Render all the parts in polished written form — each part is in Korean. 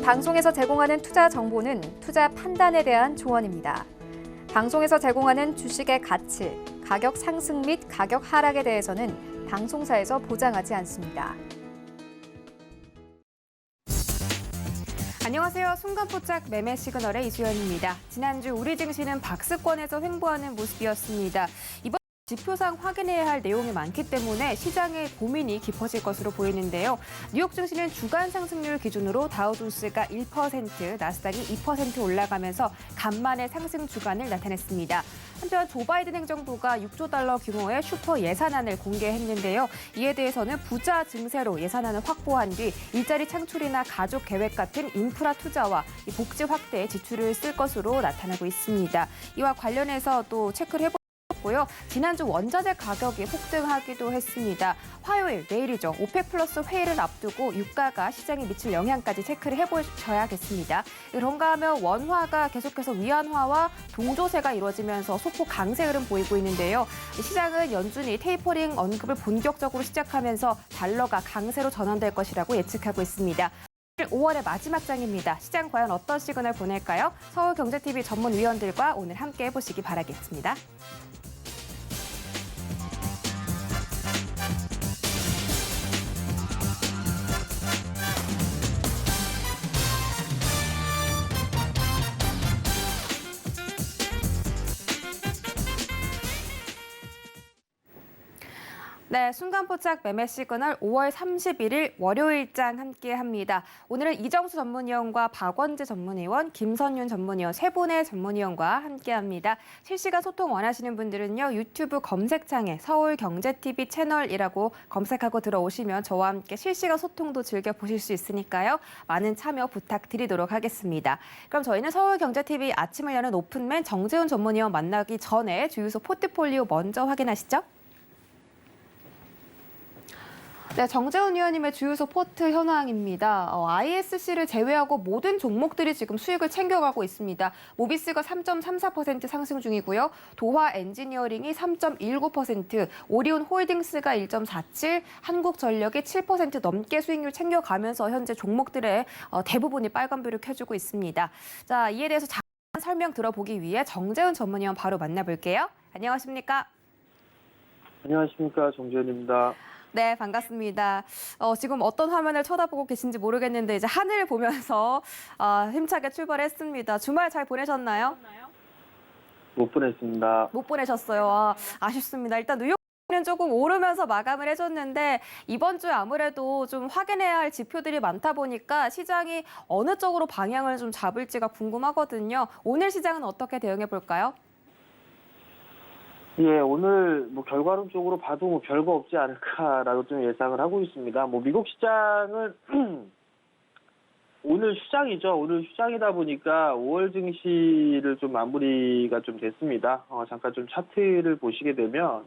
방송에서 제공하는 투자 정보는 투자 판단에 대한 조언입니다. 방송에서 제공하는 주식의 가치, 가격 상승 및 가격 하락에 대해서는 방송사에서 보장하지 않습니다. 안녕하세요. 순간포착 매매 시그널의 이수연입니다. 지난주 우리 증시는 박스권에서 횡보하는 모습이었습니다. 이번 지표상 확인해야 할 내용이 많기 때문에 시장의 고민이 깊어질 것으로 보이는데요. 뉴욕 증시는 주간 상승률 기준으로 다우존스가 1%, 나스닥이 2% 올라가면서 간만에 상승 주간을 나타냈습니다. 한편 조 바이든 행정부가 6조 달러 규모의 슈퍼 예산안을 공개했는데요. 이에 대해서는 부자 증세로 예산안을 확보한 뒤 일자리 창출이나 가족 계획 같은 인프라 투자와 복지 확대에 지출을 쓸 것으로 나타나고 있습니다. 이와 관련해서 또 체크를 해보고요. 지난주 원자재 가격이 폭등하기도 했습니다. 화요일, 내일이죠. 오펙 플러스 회의를 앞두고 유가가 시장에 미칠 영향까지 체크를 해보셔야겠습니다. 그런가 하면 원화가 계속해서 위안화와 동조세가 이루어지면서 소폭 강세 흐름 보이고 있는데요. 시장은 연준이 테이퍼링 언급을 본격적으로 시작하면서 달러가 강세로 전환될 것이라고 예측하고 있습니다. 5월의 마지막 장입니다. 시장 과연 어떤 시그널 보낼까요? 서울경제TV 전문위원들과 오늘 함께 해보시기 바라겠습니다. 네, 순간포착 매매 시그널 5월 31일 월요일장 함께합니다. 오늘은 이정수 전문위원과 박원재 전문위원, 김선윤 전문위원 세 분의 전문위원과 함께합니다. 실시간 소통 원하시는 분들은요. 유튜브 검색창에 서울경제TV 채널이라고 검색하고 들어오시면 저와 함께 실시간 소통도 즐겨보실 수 있으니까요. 많은 참여 부탁드리도록 하겠습니다. 그럼 저희는 서울경제TV 아침을 여는 오픈맨 정재훈 전문위원 만나기 전에 주유소 포트폴리오 먼저 확인하시죠. 네, 정재훈 위원님의 주유소 포트 현황입니다. ISC를 제외하고 모든 종목들이 지금 수익을 챙겨가고 있습니다. 모비스가 3.34% 상승 중이고요. 도화 엔지니어링이 3.19%, 오리온 홀딩스가 1.47%, 한국전력이 7% 넘게 수익률 챙겨가면서 현재 종목들의 대부분이 빨간불을 켜주고 있습니다. 자, 이에 대해서 자세한 설명 들어보기 위해 정재훈 전문위원 바로 만나볼게요. 안녕하십니까? 안녕하십니까, 정재훈입니다. 네, 반갑습니다. 지금 어떤 화면을 쳐다보고 계신지 모르겠는데 이제 하늘을 보면서 힘차게 출발했습니다. 주말 잘 보내셨나요? 못 보냈습니다. 못 보내셨어요. 아쉽습니다. 일단 뉴욕은 조금 오르면서 마감을 해줬는데 이번 주에 아무래도 좀 확인해야 할 지표들이 많다 보니까 시장이 어느 쪽으로 방향을 좀 잡을지가 궁금하거든요. 오늘 시장은 어떻게 대응해 볼까요? 예, 오늘 결과론적으로 봐도 별거 없지 않을까라고 좀 예상을 하고 있습니다. 미국 시장은 오늘 휴장이죠. 오늘 휴장이다 보니까 5월 증시를 좀 마무리가 좀 됐습니다. 잠깐 좀 차트를 보시게 되면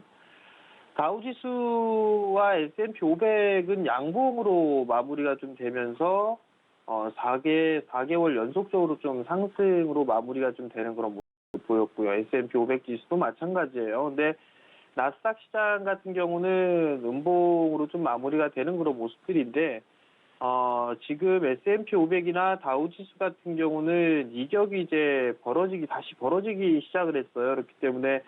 다우지수와 S&P 500은 양봉으로 마무리가 좀 되면서 4개월 연속적으로 좀 상승으로 마무리가 좀 되는 그런 모습 보였고요. S&P 500 지수도 마찬가지예요. 근데 나스닥 시장 같은 경우는 음봉으로 좀 마무리가 되는 그런 모습들인데 지금 S&P 500이나 다우 지수 같은 경우는 이격이 이제 다시 벌어지기 시작을 했어요. 그렇기 때문에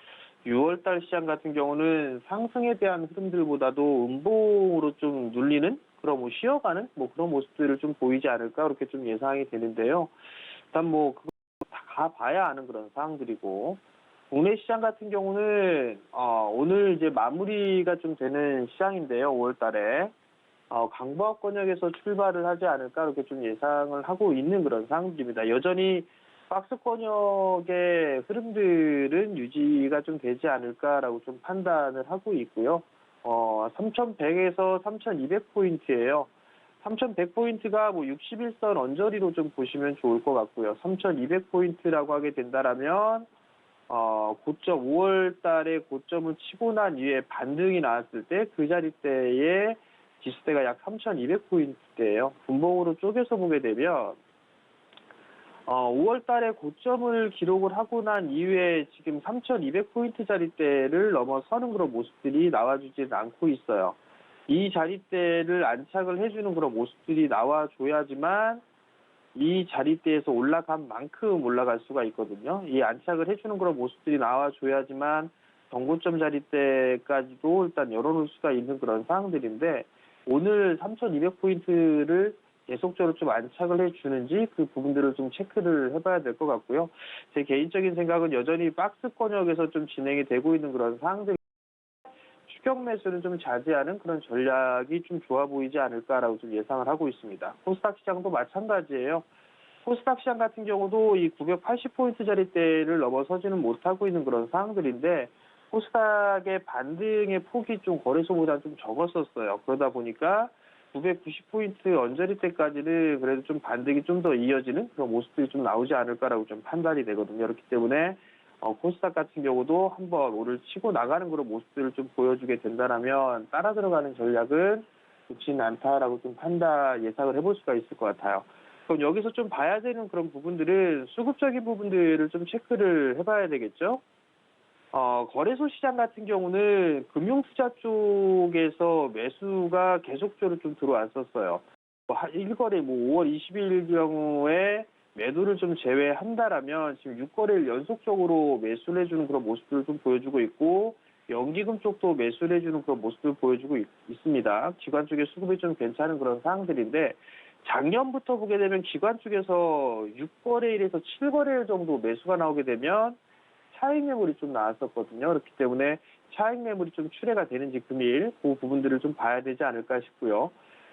6월달 시장 같은 경우는 상승에 대한 흐름들보다도 음봉으로 좀 눌리는 그런 쉬어가는 그런 모습들을 좀 보이지 않을까 그렇게 좀 예상이 되는데요. 일단 그거 다 가봐야 아는 그런 사항들이고, 국내 시장 같은 경우는 오늘 이제 마무리가 좀 되는 시장인데요. 5월달에 강보합 권역에서 출발을 하지 않을까 그렇게 좀 예상을 하고 있는 그런 상황입니다. 여전히 박스 권역의 흐름들은 유지가 좀 되지 않을까라고 좀 판단을 하고 있고요. 3,100에서 3,200포인트예요. 3,100포인트가 61선 언저리로 좀 보시면 좋을 것 같고요. 3,200포인트라고 하게 된다라면 고점 5월 달에 고점을 치고 난 이후에 반등이 나왔을 때 그 자리대에 지수대가 약 3,200포인트대예요. 분봉으로 쪼개서 보게 되면 5월 달에 고점을 기록을 하고 난 이후에 지금 3,200포인트 자리대를 넘어서는 그런 모습들이 나와주지는 않고 있어요. 이 자리대를 안착을 해주는 그런 모습들이 나와줘야지만 이 자리대에서 올라간 만큼 올라갈 수가 있거든요. 이 안착을 해주는 그런 모습들이 나와줘야지만 정고점 자리대까지도 일단 열어놓을 수가 있는 그런 상황들인데 오늘 3,200포인트를 계속적으로 좀 안착을 해주는지 그 부분들을 좀 체크를 해봐야 될 것 같고요. 제 개인적인 생각은 여전히 박스권역에서 좀 진행이 되고 있는 그런 상황들 추격 매수는 좀 자제하는 그런 전략이 좀 좋아 보이지 않을까라고 좀 예상을 하고 있습니다. 코스닥 시장도 마찬가지예요. 코스닥 시장 같은 경우도 이 980포인트 자리대를 넘어서지는 못하고 있는 그런 상황들인데 코스닥의 반등의 폭이 좀 거래소보다 좀 적었었어요. 그러다 보니까 990포인트 언저리대까지는 그래도 좀 반등이 좀 더 이어지는 그런 모습들이 좀 나오지 않을까라고 좀 판단이 되거든요. 그렇기 때문에 코스닥 같은 경우도 한번 오늘 치고 나가는 그런 모습들을 좀 보여주게 된다면 따라 들어가는 전략은 좋지는 않다라고 좀 예상을 해볼 수가 있을 것 같아요. 그럼 여기서 좀 봐야 되는 그런 부분들은 수급적인 부분들을 좀 체크를 해봐야 되겠죠. 거래소 시장 같은 경우는 금융투자 쪽에서 매수가 계속적으로 좀 들어왔었어요. 1거래 5월 20일 경우에 매도를 좀 제외한다라면 지금 6거래일 연속적으로 매수를 해주는 그런 모습들을 좀 보여주고 있고 연기금 쪽도 매수를 해주는 그런 모습을 보여주고 있습니다. 기관 쪽의 수급이 좀 괜찮은 그런 상황들인데 작년부터 보게 되면 기관 쪽에서 6거래일에서 7거래일 정도 매수가 나오게 되면 차익 매물이 좀 나왔었거든요. 그렇기 때문에 차익 매물이 좀 출회가 되는지 금일 그 부분들을 좀 봐야 되지 않을까 싶고요.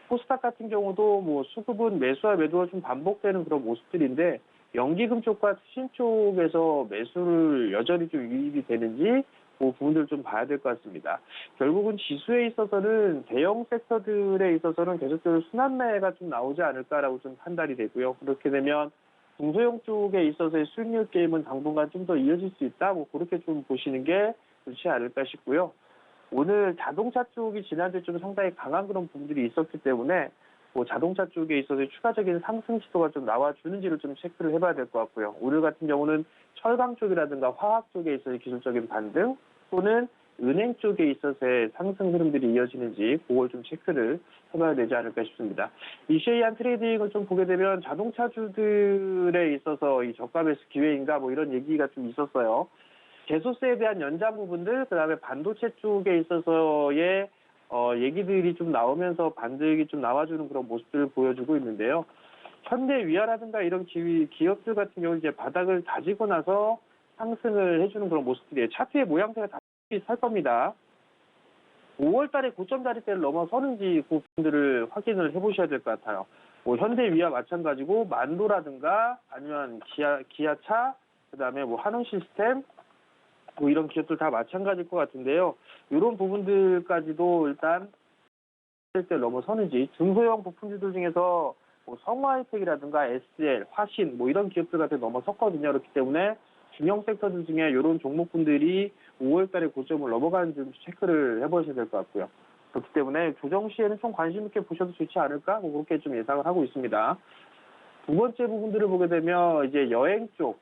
코스닥 같은 경우도 뭐 수급은 매수와 매도가 좀 반복되는 그런 모습들인데 연기금 쪽과 투신 쪽에서 매수를 여전히 좀 유입이 되는지 그 부분들을 좀 봐야 될 것 같습니다. 결국은 지수에 있어서는 대형 섹터들에 있어서는 계속적으로 순환매가 좀 나오지 않을까라고 좀 판단이 되고요. 그렇게 되면 중소형 쪽에 있어서의 수익률 게임은 당분간 좀 더 이어질 수 있다. 뭐 그렇게 좀 보시는 게 좋지 않을까 싶고요. 오늘 자동차 쪽이 지난주에 좀 상당히 강한 그런 부분들이 있었기 때문에 뭐 자동차 쪽에 있어서 추가적인 상승 시도가 좀 나와주는지를 좀 체크를 해봐야 될 것 같고요. 오늘 같은 경우는 철강 쪽이라든가 화학 쪽에 있어서 기술적인 반등 또는 은행 쪽에 있어서의 상승 흐름들이 이어지는지 그걸 좀 체크를 해봐야 되지 않을까 싶습니다. 이슈에이한 트레이딩을 좀 보게 되면 자동차주들에 있어서 이 저가 매수 기회인가 뭐 이런 얘기가 좀 있었어요. 개소세에 대한 연장 부분들, 그다음에 반도체 쪽에 있어서의 얘기들이 좀 나오면서 반등이 좀 나와주는 그런 모습들을 보여주고 있는데요. 현대위아라든가 이런 기업들 같은 경우 이제 바닥을 다지고 나서 상승을 해주는 그런 모습들이에요. 차트의 모양새가 다 비슷할 겁니다. 5월 달에 고점 자리대를 넘어서는지 그 부분들을 확인을 해보셔야 될 것 같아요. 뭐 현대위아 마찬가지고 만도라든가 아니면 기아차, 그다음에 뭐 한웅시스템 뭐 이런 기업들 다 마찬가지일 것 같은데요. 이런 부분들까지도 일단 때 넘어서는지 중소형 부품주들 중에서 뭐 성화이텍이라든가 SL, 화신 뭐 이런 기업들 같은 넘어섰거든요. 그렇기 때문에 중형 섹터들 중에 이런 종목군들이 5월 달에 고점을 넘어가는지 좀 체크를 해보셔야 될 것 같고요. 그렇기 때문에 조정 시에는 좀 관심 있게 보셔도 좋지 않을까? 뭐 그렇게 좀 예상을 하고 있습니다. 두 번째 부분들을 보게 되면 이제 여행 쪽,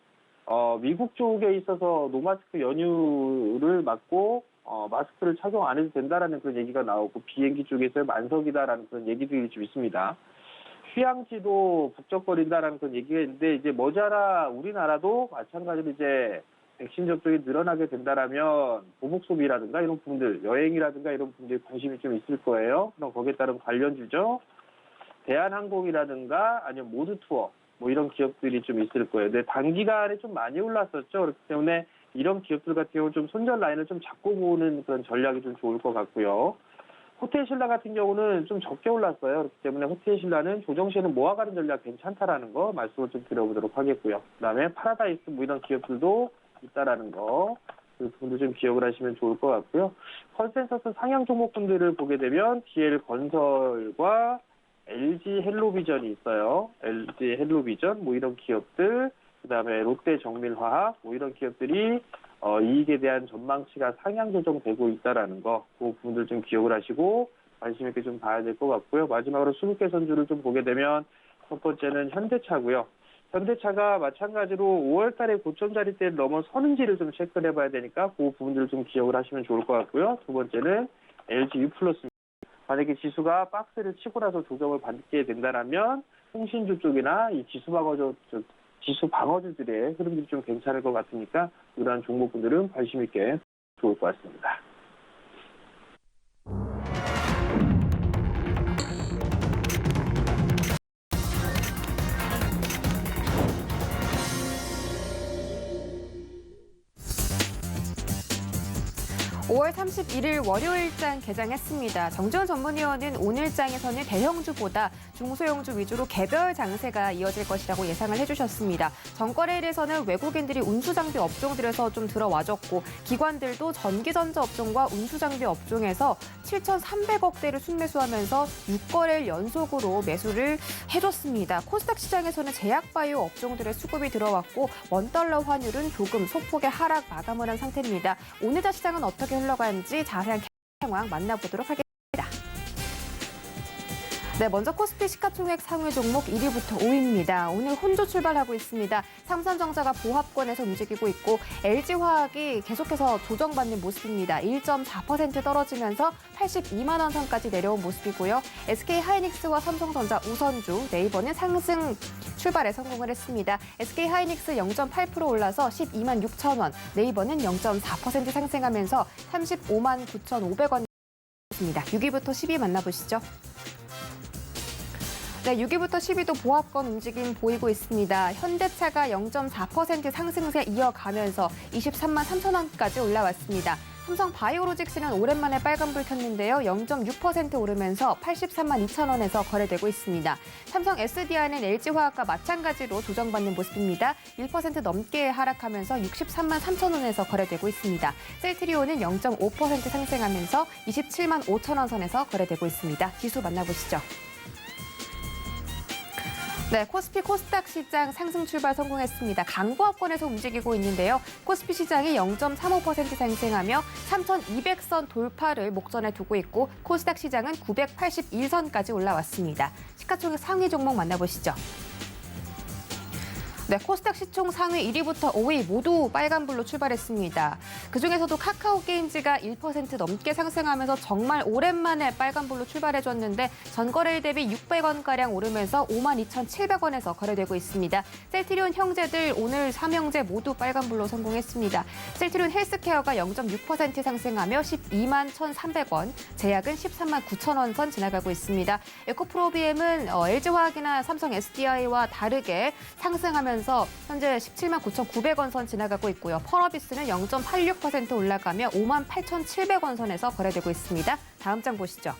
미국 쪽에 있어서 노마스크 연휴를 맞고 마스크를 착용 안 해도 된다라는 그런 얘기가 나오고 비행기 쪽에서 만석이다라는 그런 얘기들이 좀 있습니다. 휴양지도 북적거린다라는 그런 얘기가 있는데 이제 머지않아 우리나라도 마찬가지로 이제 백신 접종이 늘어나게 된다라면 보복 소비라든가 이런 부분들, 여행이라든가 이런 부분들이 관심이 좀 있을 거예요. 그럼 거기에 따른 관련주죠. 대한항공이라든가 아니면 모드투어 뭐 이런 기업들이 좀 있을 거예요. 근데 단기간에 좀 많이 올랐었죠. 그렇기 때문에 이런 기업들 같은 경우는 좀 손절 라인을 좀 잡고 보는 그런 전략이 좀 좋을 것 같고요. 호텔신라 같은 경우는 좀 적게 올랐어요. 그렇기 때문에 호텔신라는 조정 시에는 모아가는 전략 괜찮다라는 거 말씀을 좀 드려보도록 하겠고요. 그다음에 파라다이스 뭐 이런 기업들도 있다라는 거, 그 부분도 좀 기억을 하시면 좋을 것 같고요. 컨센서스 상향 종목군들을 보게 되면 DL건설과 LG 헬로비전이 있어요. LG 헬로비전 뭐 이런 기업들, 그다음에 롯데정밀화학 뭐 이런 기업들이 이익에 대한 전망치가 상향 조정되고 있다라는 거, 그 부분들 좀 기억을 하시고 관심 있게 좀 봐야 될 것 같고요. 마지막으로 수급계 선주를 좀 보게 되면 첫 번째는 현대차고요. 현대차가 마찬가지로 5월 달에 고점 자리대를 넘어서는지를 좀 체크를 해봐야 되니까 그 부분들을 좀 기억을 하시면 좋을 것 같고요. 두 번째는 LG U 플러스입니다. 만약에 지수가 박스를 치고 나서 조정을 받게 된다면 통신주 쪽이나 이 지수 방어주들의 흐름들이 좀 괜찮을 것 같으니까 이러한 종목분들은 관심 있게 좋을 것 같습니다. (5월 31일) 월요일장 개장했습니다. 정재원 전문위원은 오늘장에서는 대형주보다 중소형주 위주로 개별 장세가 이어질 것이라고 예상을 해주셨습니다. 전거래일에서는 외국인들이 운수장비 업종들에서 좀 들어와줬고 기관들도 전기전자 업종과 운수장비 업종에서 7,300억대를 순매수하면서 6거래일 연속으로 매수를 해줬습니다. 코스닥 시장에서는 제약바이오 업종들의 수급이 들어왔고 원달러 환율은 조금 소폭의 하락 마감을 한 상태입니다. 오늘자 시장은 어떻게 흘러가는지 자세한 상황 만나보도록 하겠습니다. 네, 먼저 코스피 시가총액 상위 종목 1위부터 5위입니다. 오늘 혼조 출발하고 있습니다. 삼성전자가 보합권에서 움직이고 있고 LG화학이 계속해서 조정받는 모습입니다. 1.4% 떨어지면서 82만 원 선까지 내려온 모습이고요. SK하이닉스와 삼성전자 우선주, 네이버는 상승 출발에 성공을 했습니다. SK하이닉스 0.8% 올라서 12만 6천 원, 네이버는 0.4% 상승하면서 35만 9,500원입니다. 6위부터 10위 만나보시죠. 네, 6위부터 10위도 보합권 움직임 보이고 있습니다. 현대차가 0.4% 상승세 이어가면서 23만 3천 원까지 올라왔습니다. 삼성 바이오로직스는 오랜만에 빨간불 켰는데요. 0.6% 오르면서 83만 2천 원에서 거래되고 있습니다. 삼성 SDI는 LG화학과 마찬가지로 조정받는 모습입니다. 1% 넘게 하락하면서 63만 3천 원에서 거래되고 있습니다. 셀트리온은 0.5% 상승하면서 27만 5천 원 선에서 거래되고 있습니다. 지수 만나보시죠. 네, 코스피 코스닥 시장 상승 출발 성공했습니다. 강보합권에서 움직이고 있는데요. 코스피 시장이 0.35% 상승하며 3,200선 돌파를 목전에 두고 있고 코스닥 시장은 981선까지 올라왔습니다. 시가총액 상위 종목 만나보시죠. 네, 코스닥 시총 상위 1위부터 5위 모두 빨간불로 출발했습니다. 그중에서도 카카오게임즈가 1% 넘게 상승하면서 정말 오랜만에 빨간불로 출발해줬는데 전거래일 대비 600원가량 오르면서 52,700원에서 거래되고 있습니다. 셀트리온 형제들 오늘 3형제 모두 빨간불로 성공했습니다. 셀트리온 헬스케어가 0.6% 상승하며 12만 1,300원, 제약은 13만 9천 원 선 지나가고 있습니다. 에코프로비엠은 LG화학이나 삼성 SDI와 다르게 상승하면서 현재 17만 9,900원 선 지나가고 있고요. 펄어비스는 0.86% 올라가며 5만 8,700원 선에서 거래되고 있습니다. 다음 장 보시죠.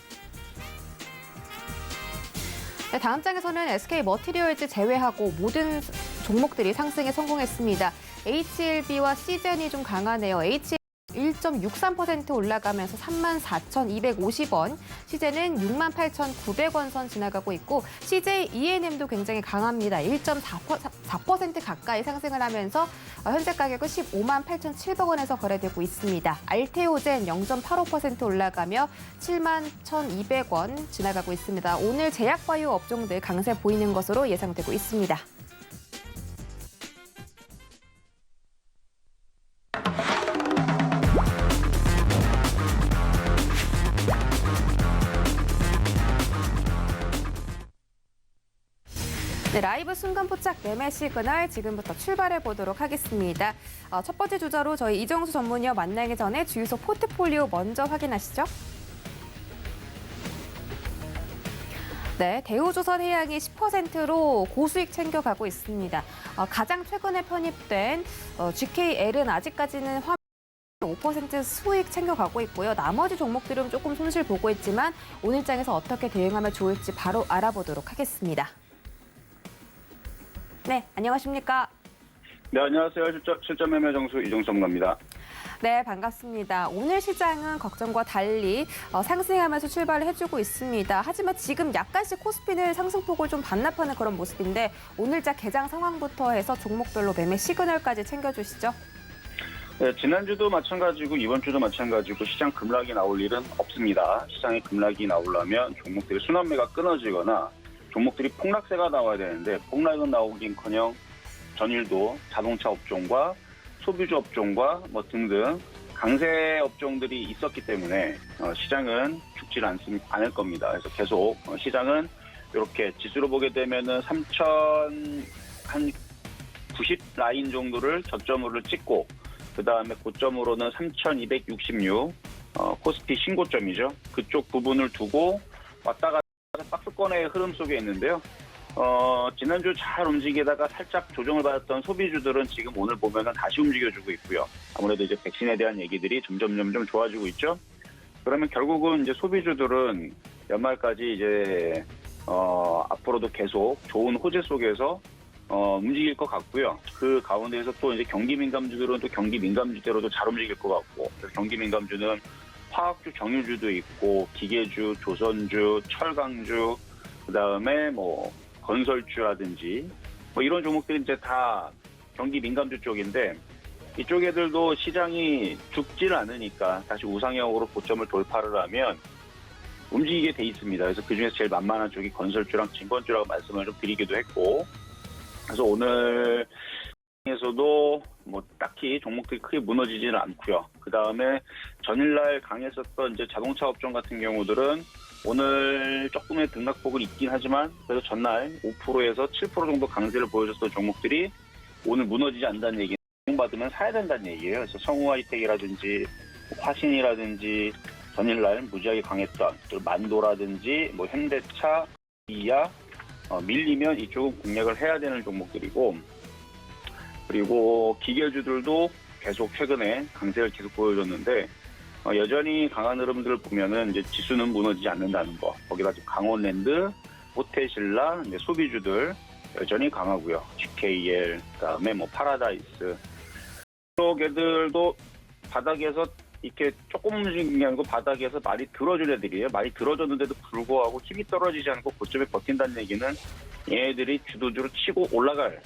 네, 다음 장에서는 SK머티리얼즈 제외하고 모든 종목들이 상승에 성공했습니다. HLB와 시젠이 좀 강하네요. HLB 1.63% 올라가면서 34,250원, 시제는 68,900원 선 지나가고 있고 CJ E&M도 굉장히 강합니다. 1.4% 가까이 상승을 하면서 현재 가격은 15만 8,700원에서 거래되고 있습니다. 알테오젠 0.85% 올라가며 7만 1,200원 지나가고 있습니다. 오늘 제약바이오 업종들 강세 보이는 것으로 예상되고 있습니다. 네, 라이브 순간포착 매매 시그널 지금부터 출발해 보도록 하겠습니다. 첫 번째 주자로 저희 이정수 전문위원 만나기 전에 주유소 포트폴리오 먼저 확인하시죠. 네, 대우조선해양이 10%로 고수익 챙겨가고 있습니다. 가장 최근에 편입된 GKL은 아직까지는 5% 수익 챙겨가고 있고요. 나머지 종목들은 조금 손실 보고 있지만 오늘장에서 어떻게 대응하면 좋을지 바로 알아보도록 하겠습니다. 네, 안녕하십니까? 네, 안녕하세요. 실전 매매 정수 이정수 전문가입니다. 네, 반갑습니다. 오늘 시장은 걱정과 달리 상승하면서 출발을 해주고 있습니다. 하지만 지금 약간씩 코스피는 상승폭을 좀 반납하는 그런 모습인데 오늘자 개장 상황부터 해서 종목별로 매매 시그널까지 챙겨주시죠. 네, 지난주도 마찬가지고 이번 주도 마찬가지고 시장 급락이 나올 일은 없습니다. 시장에 급락이 나오려면 종목들이 순환매가 끊어지거나 종목들이 폭락세가 나와야 되는데 폭락은 나오긴커녕 전일도 자동차 업종과 소비주 업종과 등등 강세 업종들이 있었기 때문에 시장은 죽지 않을 겁니다. 그래서 계속 시장은 이렇게 지수로 보게 되면은 3,090 라인 정도를 저점으로 찍고 그 다음에 고점으로는 3,266 코스피 신고점이죠. 그쪽 부분을 두고 왔다 갔다 박스권의 흐름 속에 있는데요. 지난주 잘 움직이다가 살짝 조정을 받았던 소비주들은 지금 오늘 보면은 다시 움직여주고 있고요. 아무래도 이제 백신에 대한 얘기들이 점점 좋아지고 있죠. 그러면 결국은 이제 소비주들은 연말까지 이제 앞으로도 계속 좋은 호재 속에서 움직일 것 같고요. 그 가운데에서 또 이제 경기 민감주들은 또 경기 민감주대로도 잘 움직일 것 같고, 그래서 경기 민감주는 화학주, 정유주도 있고, 기계주, 조선주, 철강주, 그 다음에 뭐 건설주라든지 뭐 이런 종목들이 이제 다 경기 민감주 쪽인데, 이쪽 애들도 시장이 죽질 않으니까 다시 우상향으로 고점을 돌파를 하면 움직이게 돼 있습니다. 그래서 그중에서 제일 만만한 쪽이 건설주랑 증권주라고 말씀을 좀 드리기도 했고, 그래서 오늘 에서도 뭐 딱히 종목들이 크게 무너지지는 않고요. 그 다음에 전일날 강했었던 이제 자동차 업종 같은 경우들은 오늘 조금의 등락폭은 있긴 하지만 그래도 전날 5%에서 7% 정도 강세를 보여줬던 종목들이 오늘 무너지지 않는다는 얘기는 받으면 사야 된다는 얘기예요. 그래서 성우하이텍이라든지 화신이라든지 전일날 무지하게 강했던 또 만도라든지 뭐 현대차, 이야 밀리면 이쪽은 공략을 해야 되는 종목들이고, 그리고 기계주들도 계속 최근에 강세를 계속 보여줬는데 여전히 강한 흐름들을 보면은 이제 지수는 무너지지 않는다는 거. 거기다 지금 강원랜드, 호텔신라, 이제 소비주들 여전히 강하고요. GKL, 그다음에 뭐 파라다이스 이쪽 애들도 바닥에서 이렇게 조금 움직이는 게 아니고 바닥에서 많이 들어준 애들이에요. 많이 들어줬는데도 불구하고 힘이 떨어지지 않고 고점에 버틴다는 얘기는 얘네들이 주도주로 치고 올라갈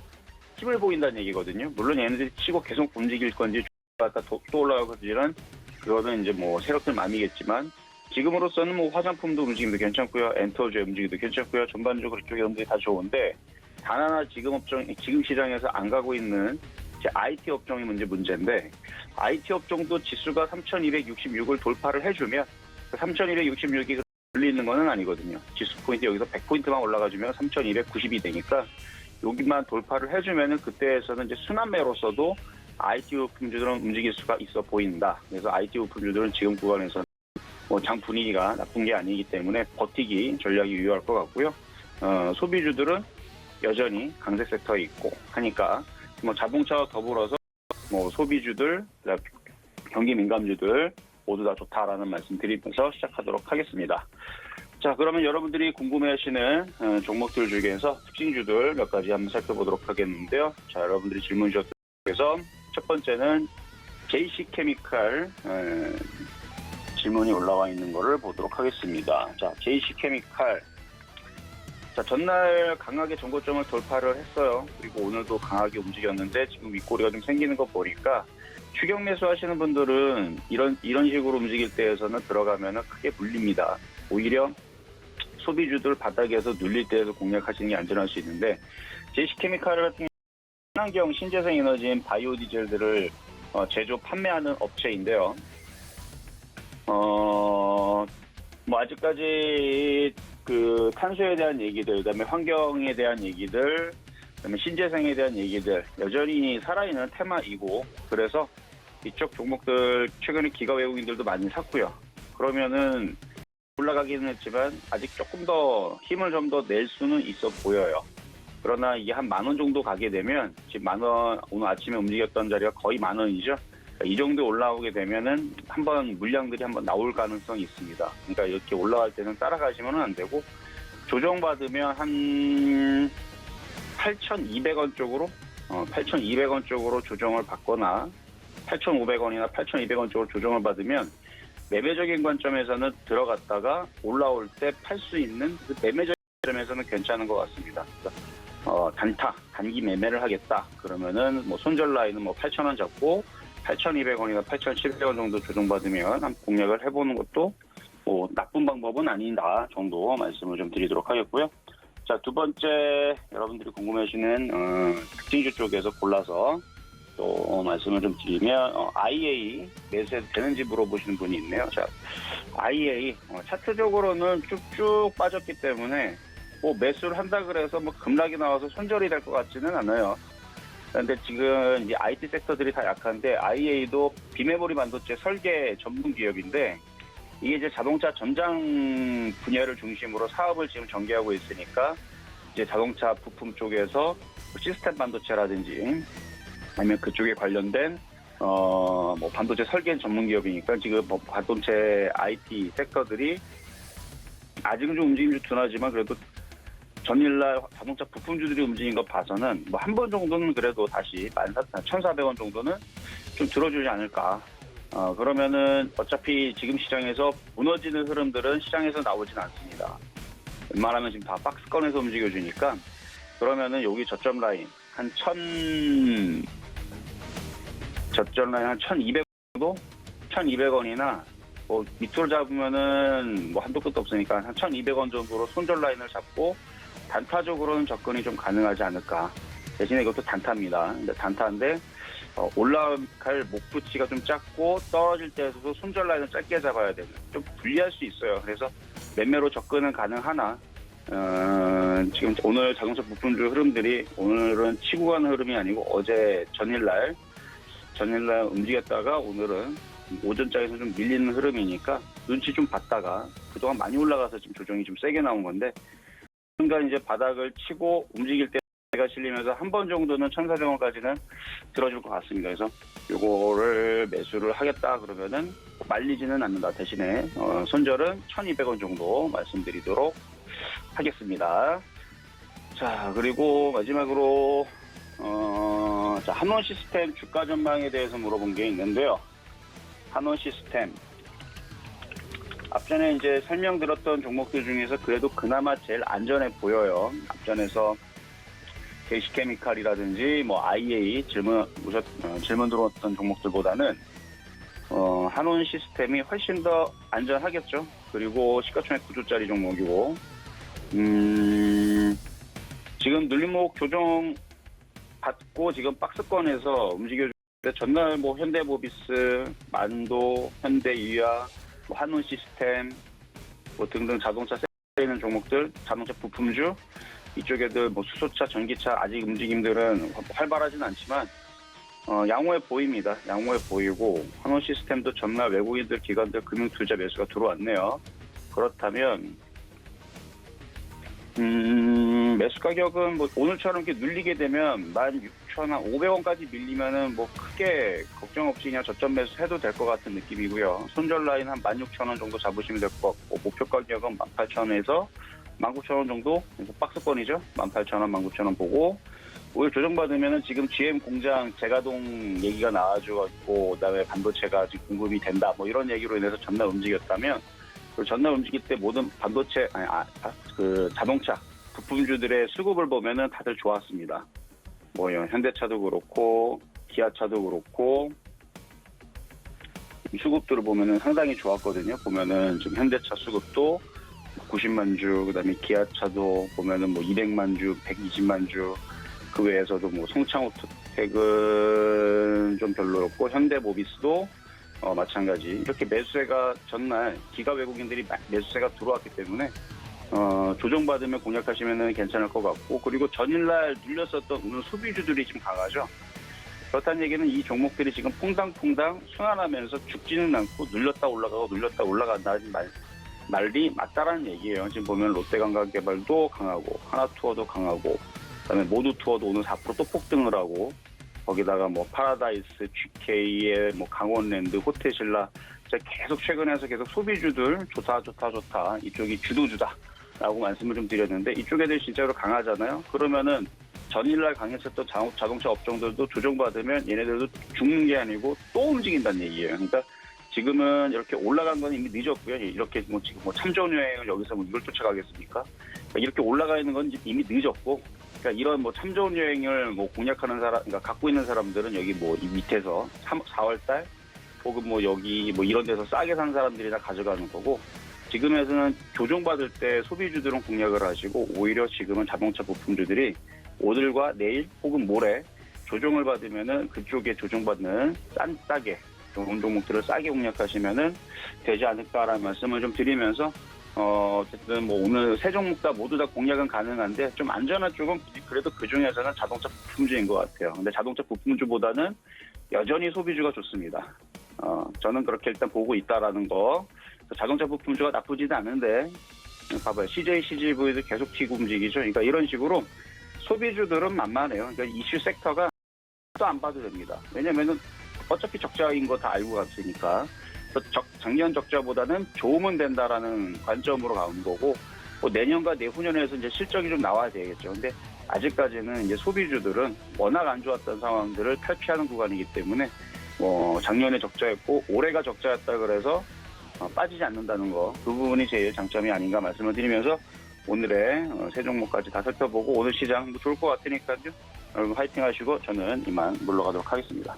힘을 보인다는 얘기거든요. 물론 얘네들이 치고 계속 움직일 건지 갔다 또 올라갈 건지는 그거는 이제 뭐 세력들 마음이겠지만, 지금으로서는 뭐 화장품도 움직임도 괜찮고요. 엔터주의 움직임도 괜찮고요. 전반적으로 이쪽 여러분들이 다 좋은데, 단 하나 지금 시장에서 안 가고 있는 이제 IT 업종이 문제인데, IT 업종도 지수가 3,266을 돌파를 해주면 3,266이 불리는 건 아니거든요. 지수 포인트 여기서 100포인트만 올라가주면 3,290이 되니까 여기만 돌파를 해주면은 그때에서는 이제 순환매로서도 IT 부품주들은 움직일 수가 있어 보인다. 그래서 IT 부품주들은 지금 구간에서는 뭐 장 분위기가 나쁜 게 아니기 때문에 버티기 전략이 유효할 것 같고요. 소비주들은 여전히 강세 섹터에 있고 하니까 뭐 자동차와 더불어서 뭐 소비주들, 경기 민감주들 모두 다 좋다라는 말씀 드리면서 시작하도록 하겠습니다. 자, 그러면 여러분들이 궁금해하시는 종목들 중에서 특징주들 몇 가지 한번 살펴보도록 하겠는데요. 자, 여러분들이 질문 주셨던 중에서 첫 번째는 JC케미칼 질문이 올라와 있는 거를 보도록 하겠습니다. 자, JC케미칼. 자, 전날 강하게 전고점을 돌파를 했어요. 그리고 오늘도 강하게 움직였는데 지금 윗꼬리가 좀 생기는 거 보니까 추격 매수 하시는 분들은 이런 식으로 움직일 때에서는 들어가면은 크게 물립니다. 오히려 소비주들 바닥에서 눌릴 때에서 공략하시는 게 안전할 수 있는데, JC케미칼 같은 친환경 신재생 에너지인 바이오 디젤들을 제조 판매하는 업체인데요. 뭐 아직까지 그 탄소에 대한 얘기들, 그다음에 환경에 대한 얘기들, 그다음에 신재생에 대한 얘기들 여전히 살아있는 테마이고, 그래서 이쪽 종목들 최근에 기가 외국인들도 많이 샀고요. 그러면은 올라가기는 했지만 아직 조금 더 힘을 좀 더 낼 수는 있어 보여요. 그러나 이게 한 10,000원 정도 가게 되면, 지금 10,000원 오늘 아침에 움직였던 자리가 거의 10,000원이죠. 이 정도 올라오게 되면은 한번 물량들이 한번 나올 가능성이 있습니다. 그러니까 이렇게 올라갈 때는 따라가시면 안 되고, 조정받으면 한 8,200원 쪽으로 8,200원 쪽으로 조정을 받거나 8,500원이나 8,200원 쪽으로 조정을 받으면 매매적인 관점에서는 들어갔다가 올라올 때 팔 수 있는 그 매매적인 관점에서는 괜찮은 것 같습니다. 단기 매매를 하겠다. 그러면은 뭐 손절 라인은 뭐 8,000원 잡고 8,200원이나 8,700원 정도 조정받으면 한 공략을 해보는 것도 뭐 나쁜 방법은 아니다 정도 말씀을 좀 드리도록 하겠고요. 자, 두 번째 여러분들이 궁금해하시는 특징주 쪽에서 골라서 또 말씀을 좀 드리면 IA 매수해도 되는지 물어보시는 분이 있네요. 자, IA 차트적으로는 쭉쭉 빠졌기 때문에 뭐 매수를 한다 그래서 뭐 급락이 나와서 손절이 될 것 같지는 않아요. 그런데 지금 이 IT 섹터들이 다 약한데 IA도 비메모리 반도체 설계 전문 기업인데 이게 이제 자동차 전장 분야를 중심으로 사업을 지금 전개하고 있으니까 이제 자동차 부품 쪽에서 시스템 반도체라든지 아니면 그쪽에 관련된 뭐 반도체 설계 전문 기업이니까 지금 뭐 반도체 IT 섹터들이 아직은 좀 움직임이 좀 둔하지만 그래도 전일날 자동차 부품주들이 움직인 거 봐서는 뭐 한 번 정도는 그래도 다시 1,400원 정도는 좀 들어주지 않을까. 그러면은 어차피 지금 시장에서 무너지는 흐름들은 시장에서 나오진 않습니다. 웬만하면 지금 다 박스권에서 움직여주니까 그러면은 여기 저점 라인 한 1,200 정도? 1,200원이나 뭐 밑으로 잡으면은 뭐 한도 끝도 없으니까 한 1,200원 정도로 손절 라인을 잡고 단타적으로는 접근이 좀 가능하지 않을까. 대신에 이것도 단타입니다. 근데 단타인데 올라갈 목표치가 좀 작고 떨어질 때에서도 손절 라인을 짧게 잡아야 되는 좀 불리할 수 있어요. 그래서 매매로 접근은 가능하나 지금 오늘 자동차 부품주 흐름들이 오늘은 치고 가는 흐름이 아니고 어제 전일날 움직였다가 오늘은 오전장에서 좀 밀리는 흐름이니까 눈치 좀 봤다가 그동안 많이 올라가서 지금 조정이 좀 세게 나온 건데 순간 이제 바닥을 치고 움직일 때가 실리면서 한 번 정도는 1,400원까지는 들어줄 것 같습니다. 그래서 요거를 매수를 하겠다 그러면은 말리지는 않는다. 대신에 손절은 1,200원 정도 말씀드리도록 하겠습니다. 자, 그리고 마지막으로 자, 한원 시스템 주가 전망에 대해서 물어본 게 있는데요. 한원 시스템 앞전에 이제 설명드렸던 종목들 중에서 그래도 그나마 제일 안전해 보여요. 앞전에서 대시케미칼이라든지 뭐 IA 질문 들어왔던 종목들보다는 한원 시스템이 훨씬 더 안전하겠죠. 그리고 시가총액 9조짜리 종목이고 지금 눌림목 조정 받고 지금 박스권에서 움직여주는데 전날 뭐 현대모비스, 만도, 현대유야, 뭐 한원 시스템 뭐 등등 자동차 섹터에 있는 종목들, 자동차 부품주 이쪽에도 뭐 수소차, 전기차 아직 움직임들은 활발하진 않지만 양호해 보입니다. 양호해 보이고 한원 시스템도 전날 외국인들, 기관들 금융투자 매수가 들어왔네요. 그렇다면 매수 가격은 뭐 오늘처럼 이렇게 눌리게 되면 16,500원까지 밀리면은 뭐 크게 걱정 없이 그냥 저점 매수 해도 될 것 같은 느낌이고요. 손절 라인 한 16,000원 정도 잡으시면 될 것 같고 목표 가격은 18,000원에서 19,000원 정도, 그래서 박스권이죠. 18,000원, 19,000원 보고 오히려 조정받으면은 지금 GM 공장 재가동 얘기가 나와주고 그다음에 반도체가 지금 공급이 된다 뭐 이런 얘기로 인해서 전날 움직였다면 전날 움직일 때 모든 반도체 그 자동차 부품주들의 수급을 보면은 다들 좋았습니다. 뭐 현대차도 그렇고 기아차도 그렇고 수급들을 보면은 상당히 좋았거든요. 보면은 지금 현대차 수급도 90만 주, 그다음에 기아차도 보면은 뭐 200만 주, 120만 주, 그 외에서도 뭐 송창호텍은 좀 별로였고 현대모비스도 마찬가지. 이렇게 매수세가 전날 기가 외국인들이 매수세가 들어왔기 때문에 조정받으면 공략하시면 괜찮을 것 같고 그리고 전일날 눌렸었던 오늘 소비주들이 지금 강하죠. 그렇다는 얘기는 이 종목들이 지금 퐁당퐁당 순환하면서 죽지는 않고 눌렸다 올라간다는 말이 맞다라는 얘기예요. 지금 보면 롯데관광개발도 강하고 하나투어도 강하고 그다음에 모두투어도 오늘 4% 또 폭등을 하고 거기다가 뭐 파라다이스, GK의 뭐 강원랜드, 호텔신라 계속 최근에서 계속 소비주들 좋다 이쪽이 주도주다라고 말씀을 좀 드렸는데 이쪽 애들 진짜로 강하잖아요. 그러면은 전일날 강했었던 자동차 업종들도 조정받으면 얘네들도 죽는 게 아니고 또 움직인다는 얘기예요. 그러니까 지금은 이렇게 올라간 건 이미 늦었고요. 이렇게 뭐 지금 뭐 참전 여행을 여기서 뭐 이걸 쫓아가겠습니까? 그러니까 이렇게 올라가 있는 건 이미 늦었고. 그러니까 이런 뭐 참 좋은 여행을 뭐 공략하는 사람, 그러니까 갖고 있는 사람들은 여기 뭐 이 밑에서 4월달 혹은 뭐 여기 뭐 이런 데서 싸게 산 사람들이 다 가져가는 거고 지금에서는 조정받을 때 소비주들은 공략을 하시고 오히려 지금은 자동차 부품주들이 오늘과 내일 혹은 모레 조정을 받으면은 그쪽에 조정받는 싸게 좋은 종목들을 싸게 공략하시면은 되지 않을까라는 말씀을 좀 드리면서 어쨌든 뭐 오늘 세 종목 다 모두 다 공략은 가능한데 좀 안전한 쪽은 그래도 그 중에서는 자동차 부품주인 것 같아요. 근데 자동차 부품주보다는 여전히 소비주가 좋습니다. 저는 그렇게 일단 보고 있다라는 거. 자동차 부품주가 나쁘지도 않은데 봐봐요. CJ, CGV도 계속 튀고 움직이죠. 그러니까 이런 식으로 소비주들은 만만해요. 그러니까 이슈 섹터가 또 안 봐도 됩니다. 왜냐면은 어차피 적자인 거 다 알고 갔으니까. 그래서 작년 적자보다는 좋으면 된다라는 관점으로 가는 거고, 뭐 내년과 내후년에서 이제 실적이 좀 나와야 되겠죠. 근데 아직까지는 이제 소비주들은 워낙 안 좋았던 상황들을 탈피하는 구간이기 때문에 뭐 작년에 적자였고 올해가 적자였다 그래서 빠지지 않는다는 거, 그 부분이 제일 장점이 아닌가 말씀을 드리면서 오늘의 세 종목까지 다 살펴보고 오늘 시장 뭐 좋을 것 같으니까요. 여러분 화이팅 하시고 저는 이만 물러가도록 하겠습니다.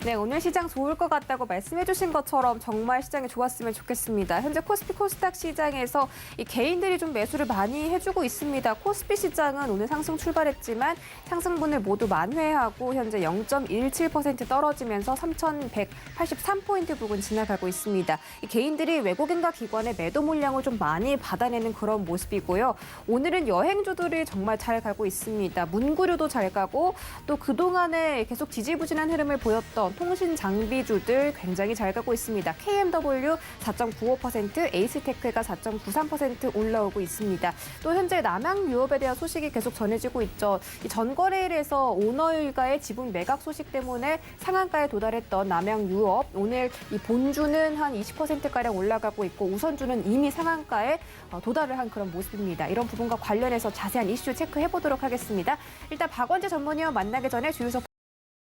네, 오늘 시장 좋을 것 같다고 말씀해주신 것처럼 정말 시장이 좋았으면 좋겠습니다. 현재 코스피 코스닥 시장에서 이 개인들이 좀 매수를 많이 해주고 있습니다. 코스피 시장은 오늘 상승 출발했지만 상승분을 모두 만회하고 현재 0.17% 떨어지면서 3,183포인트 부근 지나가고 있습니다. 이 개인들이 외국인과 기관의 매도 물량을 좀 많이 받아내는 그런 모습이고요. 오늘은 여행주들이 정말 잘 가고 있습니다. 문구류도 잘 가고 또 그동안에 계속 지지부진한 흐름을 보였던 통신 장비주들 굉장히 잘 가고 있습니다. KMW 4.95%, 에이스테크가 4.93% 올라오고 있습니다. 또 현재 남양 유업에 대한 소식이 계속 전해지고 있죠. 이 전거래일에서 오너일가의 지분 매각 소식 때문에 상한가에 도달했던 남양 유업, 오늘 이 본주는 한 20%가량 올라가고 있고 우선주는 이미 상한가에 도달을 한 그런 모습입니다. 이런 부분과 관련해서 자세한 이슈 체크해 보도록 하겠습니다. 일단 박원재 전문위원 만나기 전에 주유소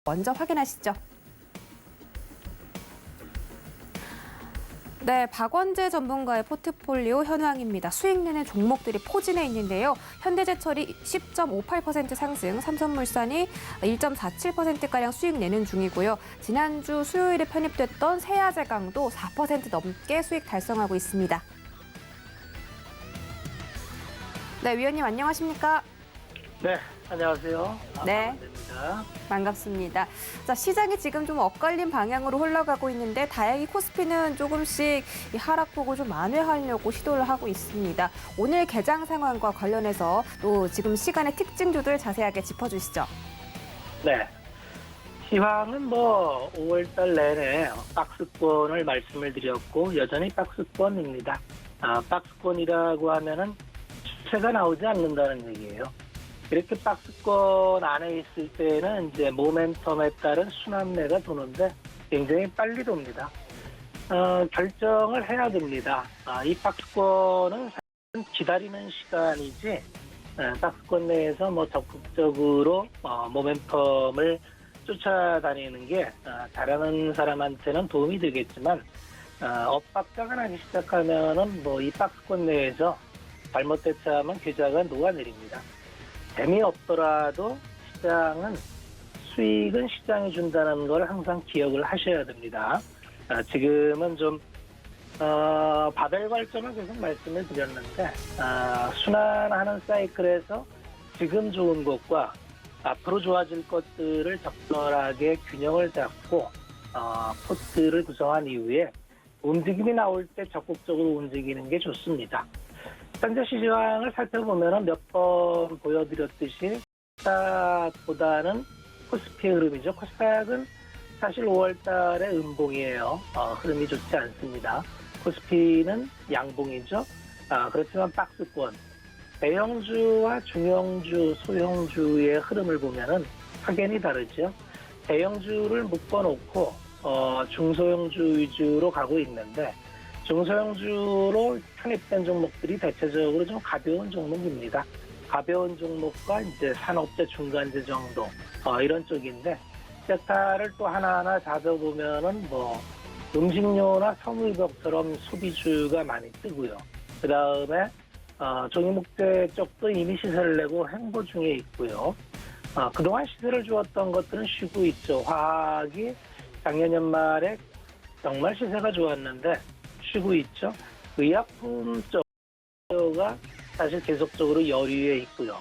먼저 확인하시죠. 네, 박원재 전문가의 포트폴리오 현황입니다. 수익 내는 종목들이 포진해 있는데요. 현대제철이 10.58% 상승, 삼성물산이 1.47%가량 수익 내는 중이고요. 지난주 수요일에 편입됐던 세아제강도 4% 넘게 수익 달성하고 있습니다. 네, 위원님 안녕하십니까? 네, 안녕하세요. 네. 박원재입니다. 반갑습니다. 자, 시장이 지금 좀 엇갈린 방향으로 흘러가고 있는데 다행히 코스피는 조금씩 이 하락폭을 좀 만회하려고 시도를 하고 있습니다. 오늘 개장 상황과 관련해서 또 지금 시간의 특징주들 자세하게 짚어주시죠. 네. 시황은 뭐 5월달 내내 박스권을 말씀을 드렸고 여전히 박스권입니다. 박스권이라고 하면은 추세가 나오지 않는다는 얘기예요. 이렇게 박스권 안에 있을 때는 이제 모멘텀에 따른 순환매가 도는데 굉장히 빨리 돕니다. 결정을 해야 됩니다. 이 박스권은 사실은 기다리는 시간이지 박스권 내에서 뭐 적극적으로 모멘텀을 쫓아다니는 게 잘하는 사람한테는 도움이 되겠지만 엇박자가 나기 시작하면은 뭐 이 박스권 내에서 잘못 대처하면 계좌가 녹아내립니다. 재미없더라도 시장은 수익은 시장이 준다는 걸 항상 기억을 하셔야 됩니다. 지금은 좀 바벨 관점을 계속 말씀을 드렸는데 순환하는 사이클에서 지금 좋은 것과 앞으로 좋아질 것들을 적절하게 균형을 잡고 포트를 구성한 이후에 움직임이 나올 때 적극적으로 움직이는 게 좋습니다. 현재 시장을 살펴보면 몇 번 보여드렸듯이 코스닥보다는 코스피의 흐름이죠. 코스닥은 사실 5월 달에 음봉이에요. 흐름이 좋지 않습니다. 코스피는 양봉이죠. 그렇지만 박스권, 대형주와 중형주, 소형주의 흐름을 보면은 확연히 다르죠. 대형주를 묶어놓고 중소형주 위주로 가고 있는데 중소형주로 편입된 종목들이 대체적으로 좀 가벼운 종목입니다. 가벼운 종목과 이제 산업재 중간재 정도 이런 쪽인데 섹터를 또 하나하나 찾아보면은 뭐 음식료나 성의복처럼 소비주가 많이 뜨고요. 그 다음에 종이목재 쪽도 이미 시세를 내고 행보 중에 있고요. 그동안 시세를 주었던 것들은 쉬고 있죠. 화학이 작년 연말에 정말 시세가 좋았는데 쉬고 있죠. 의약품 쪽가 사실 계속적으로 여유에 있고요.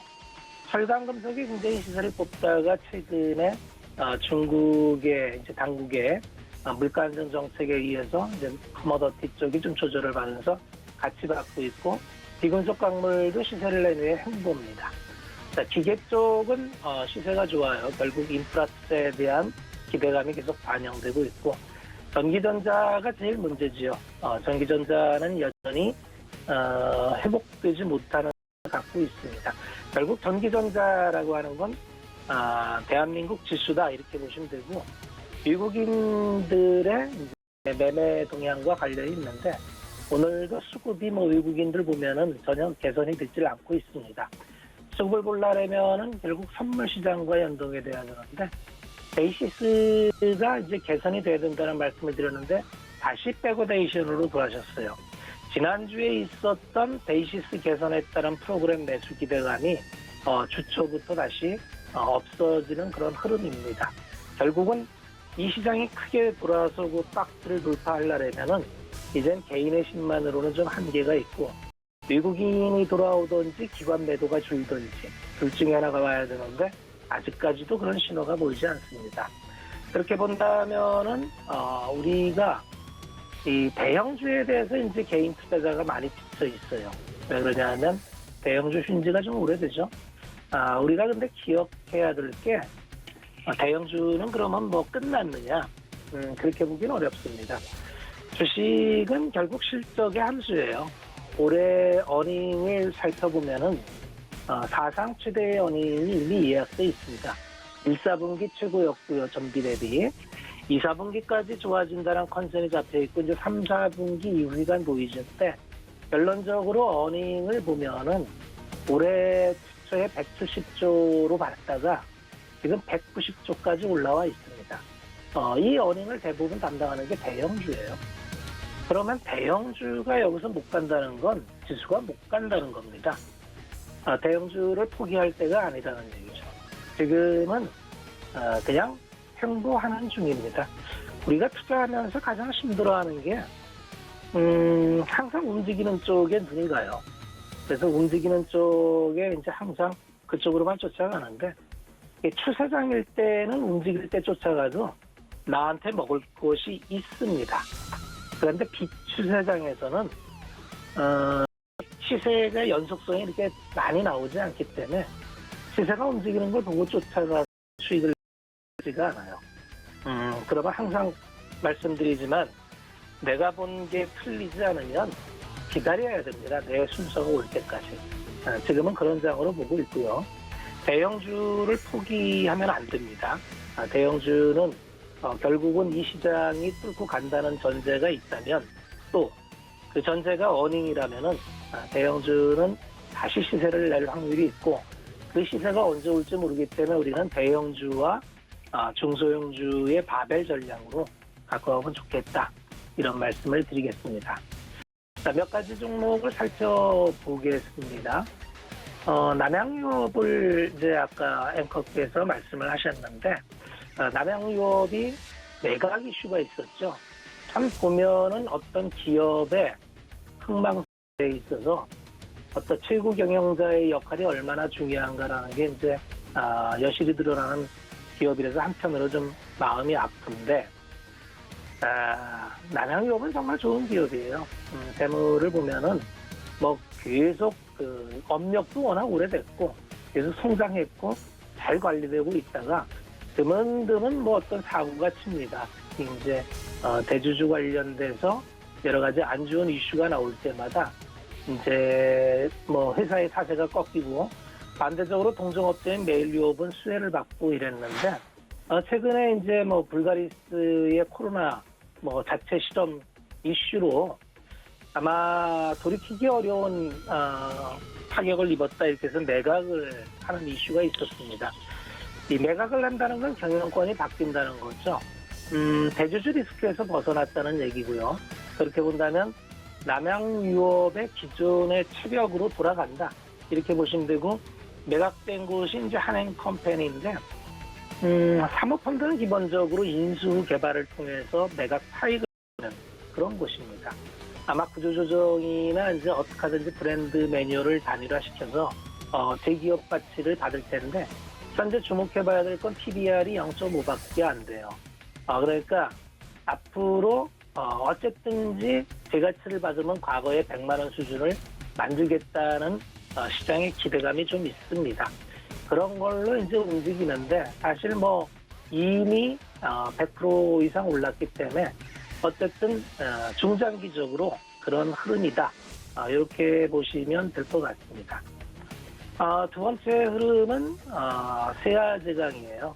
철강금속이 굉장히 시세를 뽑다가 최근에 중국의 이제 당국의 물가 안정 정책에 의해서 이제 커머더티 쪽이 좀 조절을 받으면서 같이 받고 있고, 비금속 광물도 시세를 내놓은 행보입니다. 자, 기계 쪽은 시세가 좋아요. 결국 인프라 투자에 대한 기대감이 계속 반영되고 있고, 전기전자가 제일 문제지요. 전기전자는 여전히 회복되지 못하는 걸 갖고 있습니다. 결국 전기전자라고 하는 건 대한민국 지수다 이렇게 보시면 되고, 외국인들의 매매 동향과 관련이 있는데, 오늘도 수급이 외국인들 보면은 전혀 개선이 되질 않고 있습니다. 수급을 보려면은 결국 선물 시장과 연동이 돼야 되는데, 베이시스가 이제 개선이 돼야 된다는 말씀을 드렸는데 다시 백오데이션으로 돌아가셨어요. 지난주에 있었던 베이시스 개선에 따른 프로그램 매수 기대감이 주초부터 다시 없어지는 그런 흐름입니다. 결국은 이 시장이 크게 돌아서고 박스를 돌파하려면은 이젠 개인의 신만으로는 좀 한계가 있고, 외국인이 돌아오든지 기관 매도가 줄든지 둘 중에 하나가 와야 되는데 아직까지도 그런 신호가 보이지 않습니다. 그렇게 본다면은 우리가 이 대형주에 대해서 이제 개인 투자자가 많이 비쳐 있어요. 왜 그러냐면 대형주 쉰지가 좀 오래되죠. 우리가 근데 기억해야 될 게, 대형주는 그러면 뭐 끝났느냐? 그렇게 보기는 어렵습니다. 주식은 결국 실적의 함수예요. 올해 어닝을 살펴보면은 사상 최대의 어닝이 이미 예약돼 있습니다. 1, 4분기 최고였고요, 전비 대비. 2, 4분기까지 좋아진다는 컨센이 잡혀있고, 이제 3, 4분기 이후가 보이죠. 때 결론적으로 어닝을 보면은 올해 초에 170조로 봤다가 지금 190조까지 올라와 있습니다. 이 어닝을 대부분 담당하는 게 대형주예요. 그러면 대형주가 여기서 못 간다는 건 지수가 못 간다는 겁니다. 대형주를 포기할 때가 아니라는 얘기죠. 지금은 그냥 횡보하는 중입니다. 우리가 투자하면서 가장 힘들어하는 게 항상 움직이는 쪽에 눈이 가요. 그래서 움직이는 쪽에 이제 항상 그쪽으로만 쫓아가는데, 추세장일 때는 움직일 때 쫓아가도 나한테 먹을 것이 있습니다. 그런데 비추세장에서는 시세가 연속성이 이렇게 많이 나오지 않기 때문에 시세가 움직이는 걸 보고 쫓아가 수익을 내지가 않아요. 그러면 항상 말씀드리지만, 내가 본 게 틀리지 않으면 기다려야 됩니다. 내 순서가 올 때까지. 지금은 그런 장으로 보고 있고요. 대형주를 포기하면 안 됩니다. 대형주는 결국은 이 시장이 뚫고 간다는 전제가 있다면, 또 그 전제가 어닝이라면은 대형주는 다시 시세를 낼 확률이 있고, 그 시세가 언제 올지 모르기 때문에 우리는 대형주와 중소형주의 바벨 전략으로 갖고 가면 좋겠다, 이런 말씀을 드리겠습니다. 자, 몇 가지 종목을 살펴보겠습니다. 남양유업을 이제 아까 앵커께서 말씀을 하셨는데, 남양유업이 매각 이슈가 있었죠. 참 보면은 어떤 기업의 흥망에 있어서 어떤 최고 경영자의 역할이 얼마나 중요한가라는 게 이제 여실히 드러나는 기업이라서 한편으로 좀 마음이 아픈데, 남양유업은 정말 좋은 기업이에요. 재물을 보면은 뭐 계속 업력도 워낙 오래됐고 계속 성장했고 잘 관리되고 있다가 드문드문 뭐 어떤 사고가 칩니다. 이제 대주주 관련돼서 여러 가지 안 좋은 이슈가 나올 때마다 이제 뭐 회사의 사세가 꺾이고, 반대적으로 동종업체인 메일유업은 수혜를 받고 이랬는데, 최근에 이제 뭐 불가리스의 코로나 뭐 자체 실험 이슈로 아마 돌이키기 어려운 타격을 입었다, 이렇게 해서 매각을 하는 이슈가 있었습니다. 이 매각을 한다는 건 경영권이 바뀐다는 거죠. 대주주 리스크에서 벗어났다는 얘기고요. 그렇게 본다면 남양유업의 기존의 체력으로 돌아간다, 이렇게 보시면 되고, 매각된 곳이 이제 한행컴퍼니인데, 사모펀드는 기본적으로 인수 후 개발을 통해서 매각 차익을 내는 그런 곳입니다. 아마 구조조정이나 이제 어떻게 하든지 브랜드 매뉴얼을 단일화시켜서 대기업 가치를 받을 텐데, 현재 주목해봐야 될 건 PBR이 0.5밖에 안 돼요. 그러니까 앞으로 어쨌든지 재가치를 받으면 과거의 100만 원 수준을 만들겠다는 시장의 기대감이 좀 있습니다. 그런 걸로 이제 움직이는데 사실 뭐 이미 100% 이상 올랐기 때문에 어쨌든 중장기적으로 그런 흐름이다. 이렇게 보시면 될 것 같습니다. 두 번째 흐름은 세아제강이에요.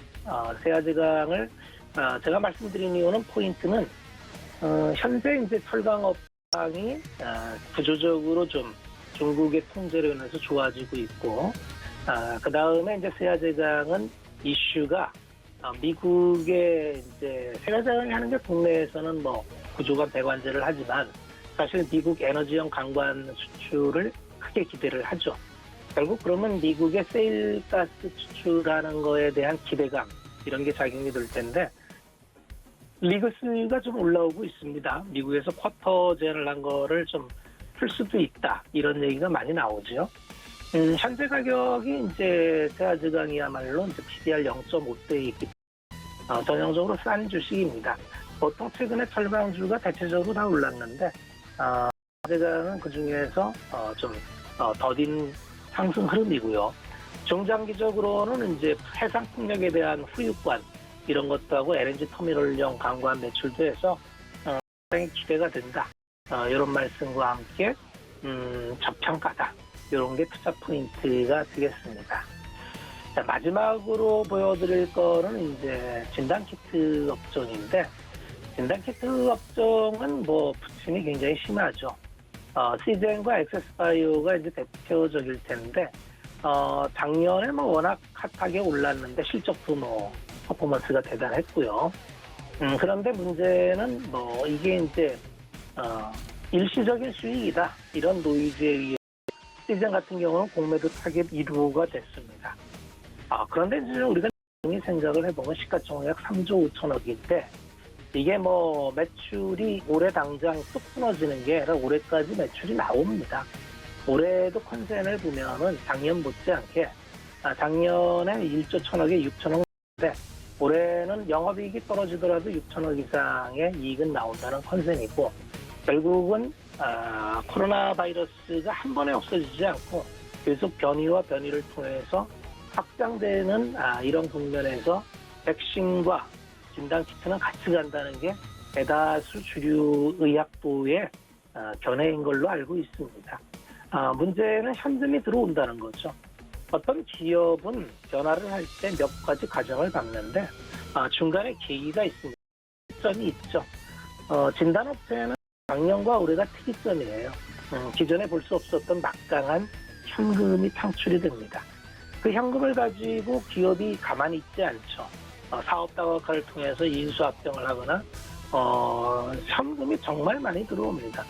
세아제강을 제가 말씀드린 이유는 포인트는 현재 이제 철강업황이 구조적으로 좀 중국의 통제로 인해서 좋아지고 있고, 그 다음에 이제 세아제강은 이슈가 미국의 이제 세아제강이 하는 게 국내에서는 뭐 구조가 배관제를 하지만 사실 미국 에너지형 강관 수출을 크게 기대를 하죠. 결국 그러면 미국의 세일가스 수출하는 거에 대한 기대감 이런 게 작용이 될 텐데 리그스가 좀 올라오고 있습니다. 미국에서 쿼터 제한을 한 거를 좀 풀 수도 있다 이런 얘기가 많이 나오죠. 현재 가격이 이제 세아제강이야말로 이제 PBR 0.5대 있기 때문에 전형적으로 싼 주식입니다. 보통 최근에 철강주가 대체적으로 다 올랐는데 세아제강은 그 중에서 좀 더딘 상승 흐름이고요. 중장기적으로는 이제 해상 풍력에 대한 후유관 이런 것도 하고 LNG 터미널용 강관 매출도 해서 상당히 기대가 된다. 이런 말씀과 함께 저평가다. 이런 게 투자 포인트가 되겠습니다. 자, 마지막으로 보여드릴 거는 이제 진단키트 업종인데 진단키트 업종은 뭐 부침이 굉장히 심하죠. 시젠과 엑세스바이오가 이제 대표적일 텐데 작년에 뭐 워낙 핫하게 올랐는데 실적도 뭐 퍼포먼스가 대단했고요. 그런데 문제는 뭐 이게 이제 일시적인 수익이다 이런 노이즈에 의해 시즌 같은 경우는 공매도 타겟 1호가 됐습니다. 그런데 이제 우리가 생각을 해보면 시가총액 3조 5천억인데 이게 뭐 매출이 올해 당장 뚝 끊어지는 게 아니라 올해까지 매출이 나옵니다. 올해도 컨센을 보면은 작년 못지않게 작년에 1조 1천억에 6천억인데 올해는 영업이익이 떨어지더라도 6천억 이상의 이익은 나온다는 컨센이고 결국은 코로나 바이러스가 한 번에 없어지지 않고 계속 변이와 변이를 통해서 확장되는 이런 국면에서 백신과 진단키트는 같이 간다는 게 대다수 주류 의학부의 견해인 걸로 알고 있습니다. 문제는 현금이 들어온다는 거죠. 어떤 기업은 변화를 할 때 몇 가지 과정을 밟는데 중간에 계기가 있습니다. 특점이 있죠. 진단업체는 작년과 올해가 특이점이에요. 기존에 볼 수 없었던 막강한 현금이 창출이 됩니다. 그 현금을 가지고 기업이 가만히 있지 않죠. 사업 다각화를 통해서 인수합병을 하거나 현금이 정말 많이 들어옵니다.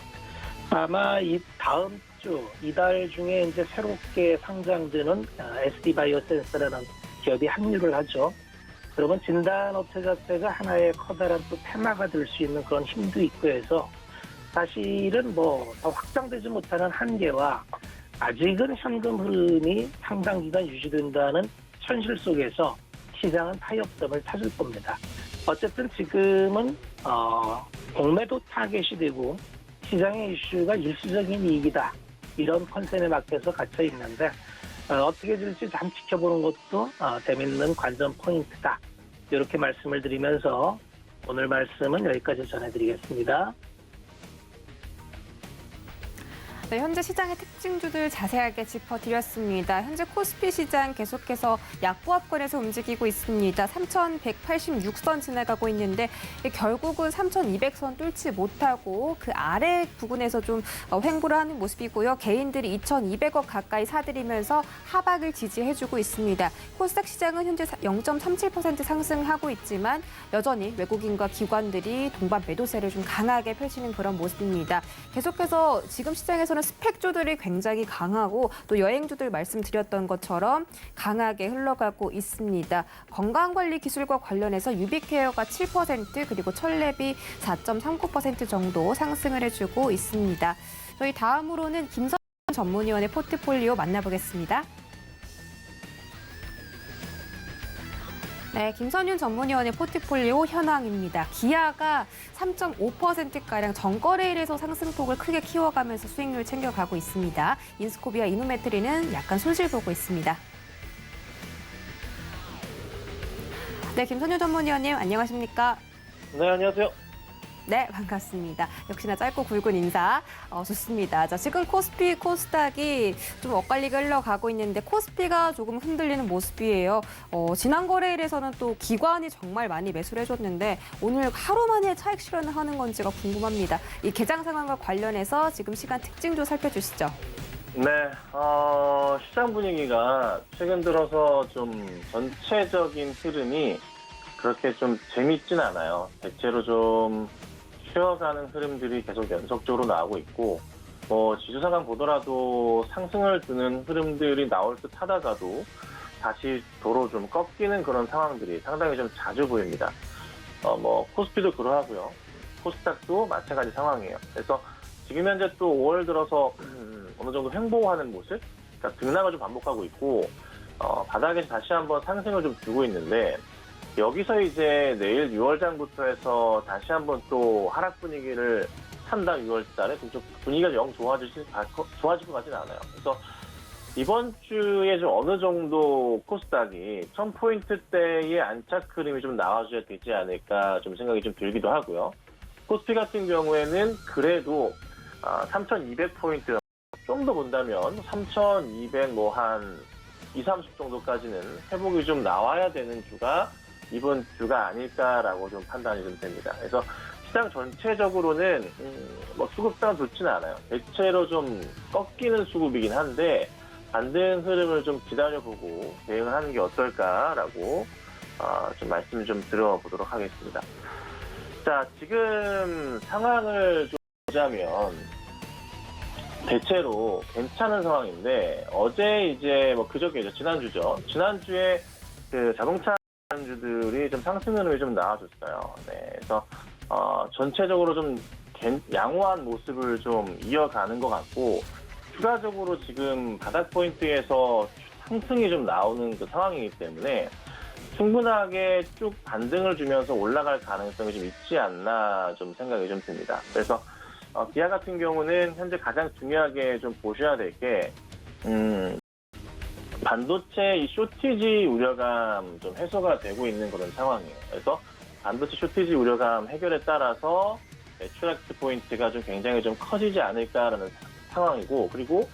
아마 이 다음 주 이달 중에 이제 새롭게 상장되는 SD바이오센스라는 기업이 합류를 하죠. 그러면 진단업체 자체가 하나의 커다란 또 테마가 될 수 있는 그런 힘도 있고 해서 사실은 뭐 더 확장되지 못하는 한계와 아직은 현금 흐름이 상당 기간 유지된다는 현실 속에서 시장은 타협점을 찾을 겁니다. 어쨌든 지금은 공매도 타겟이 되고 시장의 이슈가 일시적인 이익이다. 이런 컨셉에 맡겨서 갇혀 있는데 어떻게 될지 잠 지켜보는 것도 재밌는 관전 포인트다. 이렇게 말씀을 드리면서 오늘 말씀은 여기까지 전해드리겠습니다. 네, 현재 시장의 특징주들 자세하게 짚어드렸습니다. 현재 코스피 시장 계속해서 약보합권에서 움직이고 있습니다. 3,186선 지나가고 있는데 결국은 3,200선 뚫지 못하고 그 아래 부분에서 좀 횡보를 하는 모습이고요. 개인들이 2,200억 가까이 사들이면서 하박을 지지해주고 있습니다. 코스닥 시장은 현재 0.37% 상승하고 있지만 여전히 외국인과 기관들이 동반 매도세를 좀 강하게 펼치는 그런 모습입니다. 계속해서 지금 시장에서는 스펙주들이 굉장히 강하고 또 여행주들 말씀드렸던 것처럼 강하게 흘러가고 있습니다. 건강관리 기술과 관련해서 유비케어가 7% 그리고 철랩이 4.39% 정도 상승을 해주고 있습니다. 저희 다음으로는 김선 전문위원의 포트폴리오 만나보겠습니다. 네, 김선윤 전문위원의 포트폴리오 현황입니다. 기아가 3.5%가량 전거래일에서 상승폭을 크게 키워가면서 수익률 챙겨가고 있습니다. 인스코비아 이노메트리는 약간 손실 보고 있습니다. 네, 김선윤 전문위원님 안녕하십니까? 네, 안녕하세요. 네, 반갑습니다. 역시나 짧고 굵은 인사 좋습니다. 자, 지금 코스피, 코스닥이 좀 엇갈리게 흘러가고 있는데 코스피가 조금 흔들리는 모습이에요. 지난 거래일에서는 또 기관이 정말 많이 매수를 해줬는데 오늘 하루 만에 차익 실현을 하는 건지가 궁금합니다. 이 개장 상황과 관련해서 지금 시간 특징 좀 살펴주시죠. 네, 시장 분위기가 최근 들어서 좀 전체적인 흐름이 그렇게 좀 재밌진 않아요. 대체로 좀 쉬어가는 흐름들이 계속 연속적으로 나오고 있고, 지수 상황 보더라도 상승을 두는 흐름들이 나올 듯 하다가도 다시 도로 좀 꺾이는 그런 상황들이 상당히 좀 자주 보입니다. 코스피도 그러하고요. 코스닥도 마찬가지 상황이에요. 그래서 지금 현재 또 5월 들어서 어느 정도 횡보하는 모습, 그러니까 등락을 좀 반복하고 있고, 바닥에서 다시 한번 상승을 좀 주고 있는데, 여기서 이제 내일 6월장부터 해서 다시 한번 또 하락 분위기를 탄다 6월달에 좀 분위기가 영 좋아질 것 같지는 않아요. 그래서 이번 주에 좀 어느 정도 코스닥이 1000포인트대의 안착 흐름이 좀 나와줘야 되지 않을까 좀 생각이 좀 들기도 하고요. 코스피 같은 경우에는 그래도 3200포인트 좀 더 본다면 3200 한 20, 30 정도까지는 회복이 좀 나와야 되는 주가 이번 주가 아닐까라고 좀 판단이 좀 됩니다. 그래서 시장 전체적으로는 수급상은 좋지는 않아요. 대체로 좀 꺾이는 수급이긴 한데 반등 흐름을 좀 기다려보고 대응을 하는 게 어떨까라고 좀 말씀을 좀 드려보도록 하겠습니다. 자, 지금 상황을 좀 보자면 대체로 괜찮은 상황인데 어제 이제 그저께죠. 지난주에 그 자동차 주들이 좀 상승 흐름이 좀 나와줬어요. 네, 그래서 전체적으로 좀 양호한 모습을 좀 이어가는 것 같고 추가적으로 지금 바닥 포인트에서 상승이 좀 나오는 그 상황이기 때문에 충분하게 쭉 반등을 주면서 올라갈 가능성이 좀 있지 않나 좀 생각이 좀 듭니다. 그래서 기아 같은 경우는 현재 가장 중요하게 좀 보셔야 될 게 반도체 이 쇼티지 우려감 좀 해소가 되고 있는 그런 상황이에요. 그래서 반도체 쇼티지 우려감 해결에 따라서 추락트 포인트가 좀 굉장히 좀 커지지 않을까라는 상황이고, 그리고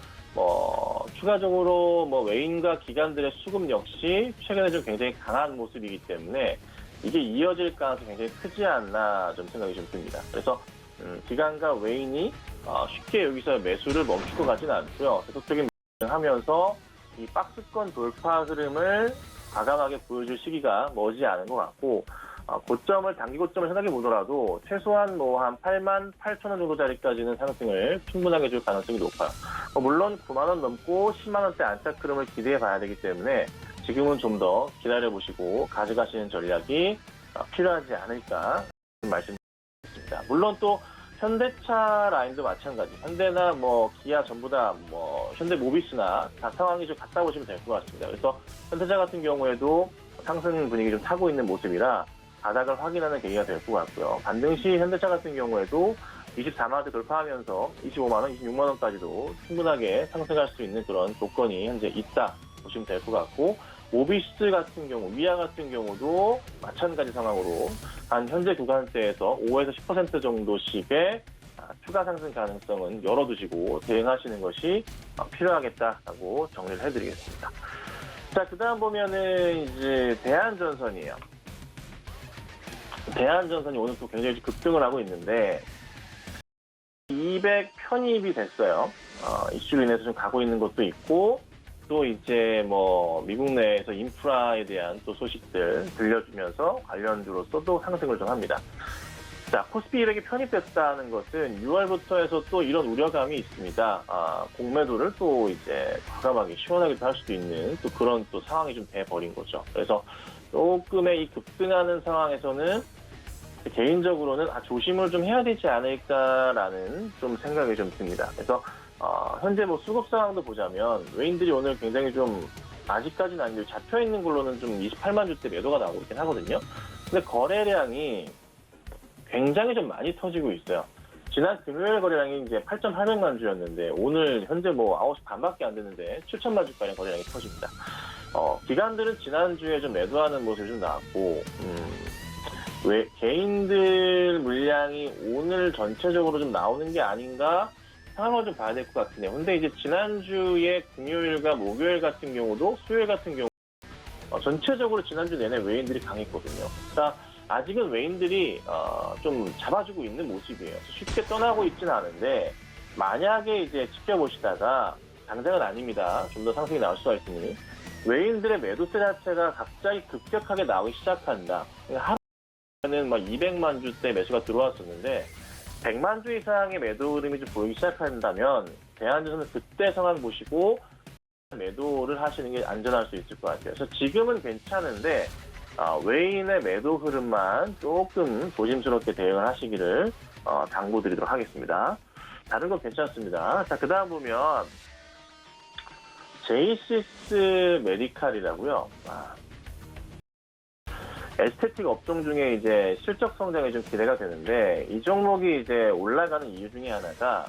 추가적으로 외인과 기관들의 수급 역시 최근에 좀 굉장히 강한 모습이기 때문에 이게 이어질 가능성이 굉장히 크지 않나 좀 생각이 좀 듭니다. 그래서 기관과 외인이 쉽게 여기서 매수를 멈추고 가지는 않고요. 계속적인 매수를 하면서 이 박스권 돌파 흐름을 과감하게 보여줄 시기가 머지않은 것 같고, 단기 고점을 생각해 보더라도 최소한 한 88,000원 정도 자리까지는 상승을 충분하게 줄 가능성이 높아요. 물론 9만원 넘고 10만원대 안착 흐름을 기대해 봐야 되기 때문에 지금은 좀 더 기다려 보시고 가져가시는 전략이 필요하지 않을까 말씀드리겠습니다. 물론 또 현대차 라인도 마찬가지. 현대나 기아 전부 다 현대모비스나 다 상황이 좀 같다 보시면 될 것 같습니다. 그래서 현대차 같은 경우에도 상승 분위기 좀 타고 있는 모습이라 바닥을 확인하는 계기가 될 것 같고요. 반등 시 현대차 같은 경우에도 24만원대 돌파하면서 25만원, 26만원까지도 충분하게 상승할 수 있는 그런 조건이 현재 있다 보시면 될 것 같고, 모비스 같은 경우, 위아 같은 경우도 마찬가지 상황으로 한 현재 구간대에서 5에서 10% 정도씩의 추가 상승 가능성은 열어두시고 대응하시는 것이 필요하겠다라고 정리를 해드리겠습니다. 자, 그 다음 보면은 이제 대한전선이에요. 대한전선이 오늘 또 굉장히 급등을 하고 있는데 200 편입이 됐어요. 이슈로 인해서 좀 가고 있는 것도 있고, 또 이제 미국 내에서 인프라에 대한 또 소식들 들려주면서 관련주로서 또 상승을 좀 합니다. 자, 코스피 200이 편입됐다는 것은 6월부터 해서 또 이런 우려감이 있습니다. 공매도를 또 이제 과감하게 시원하게 할 수도 있는 또 그런 또 상황이 좀 돼버린 거죠. 그래서 조금의 이 급등하는 상황에서는 개인적으로는 조심을 좀 해야 되지 않을까라는 좀 생각이 좀 듭니다. 그래서 현재 수급 상황도 보자면 외인들이 오늘 굉장히 좀 아직까지는 아닌데 잡혀 있는 걸로는 좀 28만 주대 매도가 나오고 있긴 하거든요. 근데 거래량이 굉장히 좀 많이 터지고 있어요. 지난 금요일 거래량이 이제 8,800만 주였는데 오늘 현재 뭐 9시 반밖에 안 됐는데 7천만 주가량 거래량이 터집니다. 기관들은 지난주에 좀 매도하는 모습이 좀 나왔고, 왜 개인들 물량이 오늘 전체적으로 좀 나오는 게 아닌가 상황을 좀 봐야 될 것 같네요. 근데 이제 지난주에 금요일과 목요일 같은 경우도 수요일 같은 경우 전체적으로 지난주 내내 외인들이 강했거든요. 그러니까 아직은 외인들이 좀 잡아주고 있는 모습이에요. 쉽게 떠나고 있지는 않은데 만약에 이제 지켜보시다가 당장은 아닙니다. 좀 더 상승이 나올 수가 있으니 외인들의 매도세 자체가 갑자기 급격하게 나오기 시작한다. 그러니까 하루에는 막 200만 주대 매수가 들어왔었는데 100만 주 이상의 매도 흐름이 좀 보이기 시작한다면 대한증권은 그때 상황 보시고 매도를 하시는 게 안전할 수 있을 것 같아요. 그래서 지금은 괜찮은데 외인의 매도 흐름만 조금 조심스럽게 대응을 하시기를 당부드리도록 하겠습니다. 다른 건 괜찮습니다. 자, 그 다음 보면 제이시스 메디칼이라고요. 에스테틱 업종 중에 이제 실적 성장이 좀 기대가 되는데 이 종목이 이제 올라가는 이유 중에 하나가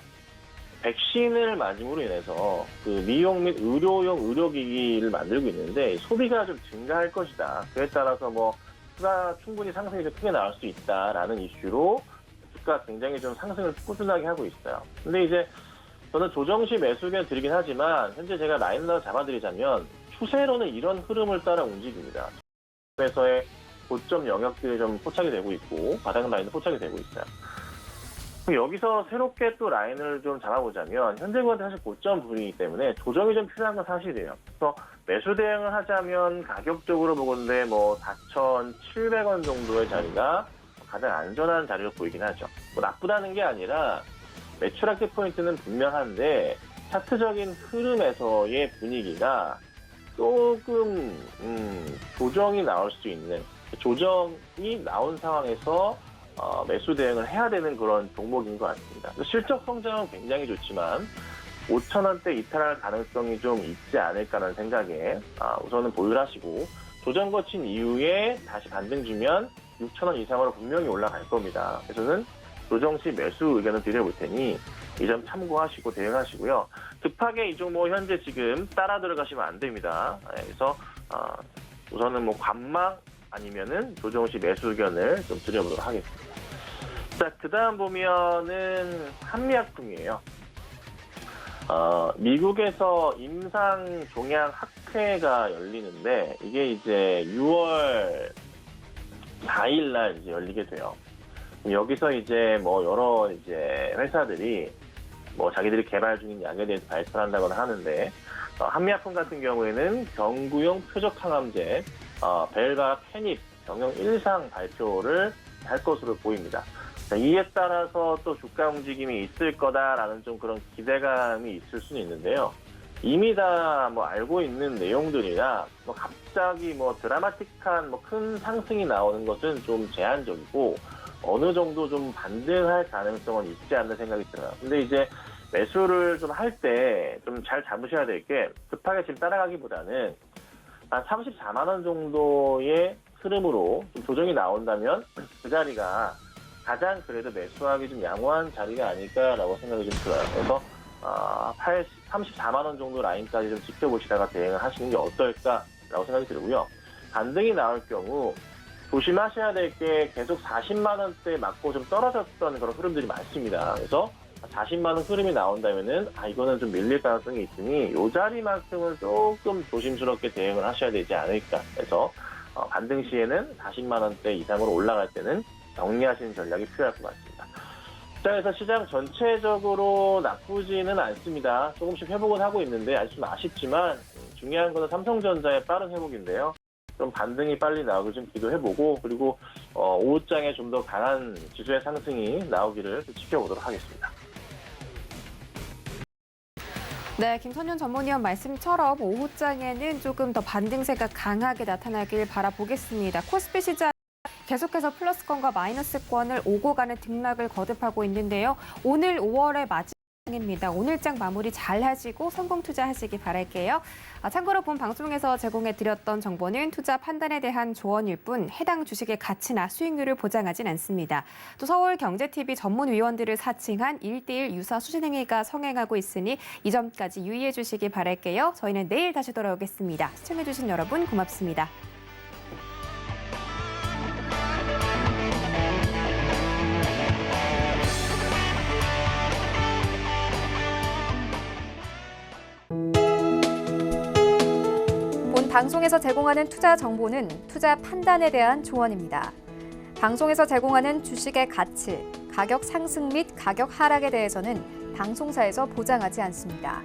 백신을 맞음으로 인해서 그 미용 및 의료용 의료기기를 만들고 있는데 소비가 좀 증가할 것이다. 그에 따라서 뭐 주가 충분히 상승이 좀 크게 나올 수 있다라는 이슈로 주가 굉장히 좀 상승을 꾸준하게 하고 있어요. 근데 이제 저는 조정시 매수 의견 드리긴 하지만 현재 제가 라인을 잡아드리자면 추세로는 이런 흐름을 따라 움직입니다. 에서의 고점 영역들이 좀 포착이 되고 있고 바닥 라인도 포착이 되고 있어요. 여기서 새롭게 또 라인을 좀 잡아보자면 현재 구간도 사실 고점 부분이기 때문에 조정이 좀 필요한 건 사실이에요. 그래서 매수 대응을 하자면 가격적으로 보건데 뭐 4,700원 정도의 자리가 가장 안전한 자리로 보이긴 하죠. 뭐 나쁘다는 게 아니라 매출학대 포인트는 분명한데 차트적인 흐름에서의 분위기가 조금 조정이 나올 수 있는 조정이 나온 상황에서 매수 대응을 해야 되는 그런 종목인 것 같습니다. 실적 성장은 굉장히 좋지만 5,000원대 이탈할 가능성이 좀 있지 않을까라는 생각에 우선은 보유를 하시고 조정 거친 이후에 다시 반등 주면 6,000원 이상으로 분명히 올라갈 겁니다. 그래서는 조정 시 매수 의견을 드려볼 테니 이 점 참고하시고 대응하시고요. 급하게 이 종목 현재 지금 따라 들어가시면 안 됩니다. 그래서 우선은 뭐 관망 아니면은 조정 시 매수 의견을 좀 드려보도록 하겠습니다. 자, 그 다음 보면은 한미약품이에요. 미국에서 임상 종양 학회가 열리는데 이게 이제 6월 4일 날 이제 열리게 돼요. 여기서 이제 뭐 여러 이제 회사들이 뭐 자기들이 개발 중인 약에 대해서 발표를 한다거나 하는데 한미약품 같은 경우에는 경구용 표적 항암제 벨가 페닙 경영 1상 발표를 할 것으로 보입니다. 이에 따라서 또 주가 움직임이 있을 거다라는 좀 그런 기대감이 있을 수는 있는데요. 이미 다 뭐 알고 있는 내용들이라 뭐 갑자기 뭐 드라마틱한 뭐 큰 상승이 나오는 것은 좀 제한적이고 어느 정도 좀 반등할 가능성은 있지 않는 생각이 들어요. 근데 이제 매수를 좀 할 때 좀 잘 잡으셔야 될 게 급하게 지금 따라가기보다는 한 34만 원 정도의 흐름으로 좀 조정이 나온다면 그 자리가 가장 그래도 매수하기 좀 양호한 자리가 아닐까라고 생각이 좀 들어요. 그래서 34만 원 정도 라인까지 좀 지켜보시다가 대응을 하시는 게 어떨까라고 생각이 들고요. 반등이 나올 경우 조심하셔야 될 게 계속 40만 원대 맞고 좀 떨어졌던 그런 흐름들이 많습니다. 그래서 40만 원 흐름이 나온다면은 이거는 좀 밀릴 가능성이 있으니 이 자리만큼은 조금 조심스럽게 대응을 하셔야 되지 않을까. 그래서 반등 시에는 40만 원대 이상으로 올라갈 때는 정리하시는 전략이 필요할 것 같습니다. 자, 그래서 시장 전체적으로 나쁘지는 않습니다. 조금씩 회복은 하고 있는데 아직 좀 아쉽지만 중요한 것은 삼성전자의 빠른 회복인데요. 좀 반등이 빨리 나오길 좀 기도해보고 그리고 오후장에 좀 더 강한 지수의 상승이 나오기를 지켜보도록 하겠습니다. 네, 김선윤 전문위원 말씀처럼 오후장에는 조금 더 반등세가 강하게 나타나길 바라보겠습니다. 코스피 시장 계속해서 플러스권과 마이너스권을 오고 가는 등락을 거듭하고 있는데요. 오늘 5월의 마지막 입니다. 오늘장 마무리 잘 하시고 성공 투자하시기 바랄게요. 참고로 본 방송에서 제공해드렸던 정보는 투자 판단에 대한 조언일 뿐 해당 주식의 가치나 수익률을 보장하진 않습니다. 또 서울경제TV 전문위원들을 사칭한 1:1 유사 수신행위가 성행하고 있으니 이 점까지 유의해 주시기 바랄게요. 저희는 내일 다시 돌아오겠습니다. 시청해주신 여러분 고맙습니다. 본 방송에서 제공하는 투자 정보는 투자 판단에 대한 조언입니다. 방송에서 제공하는 주식의 가치, 가격 상승 및 가격 하락에 대해서는 방송사에서 보장하지 않습니다.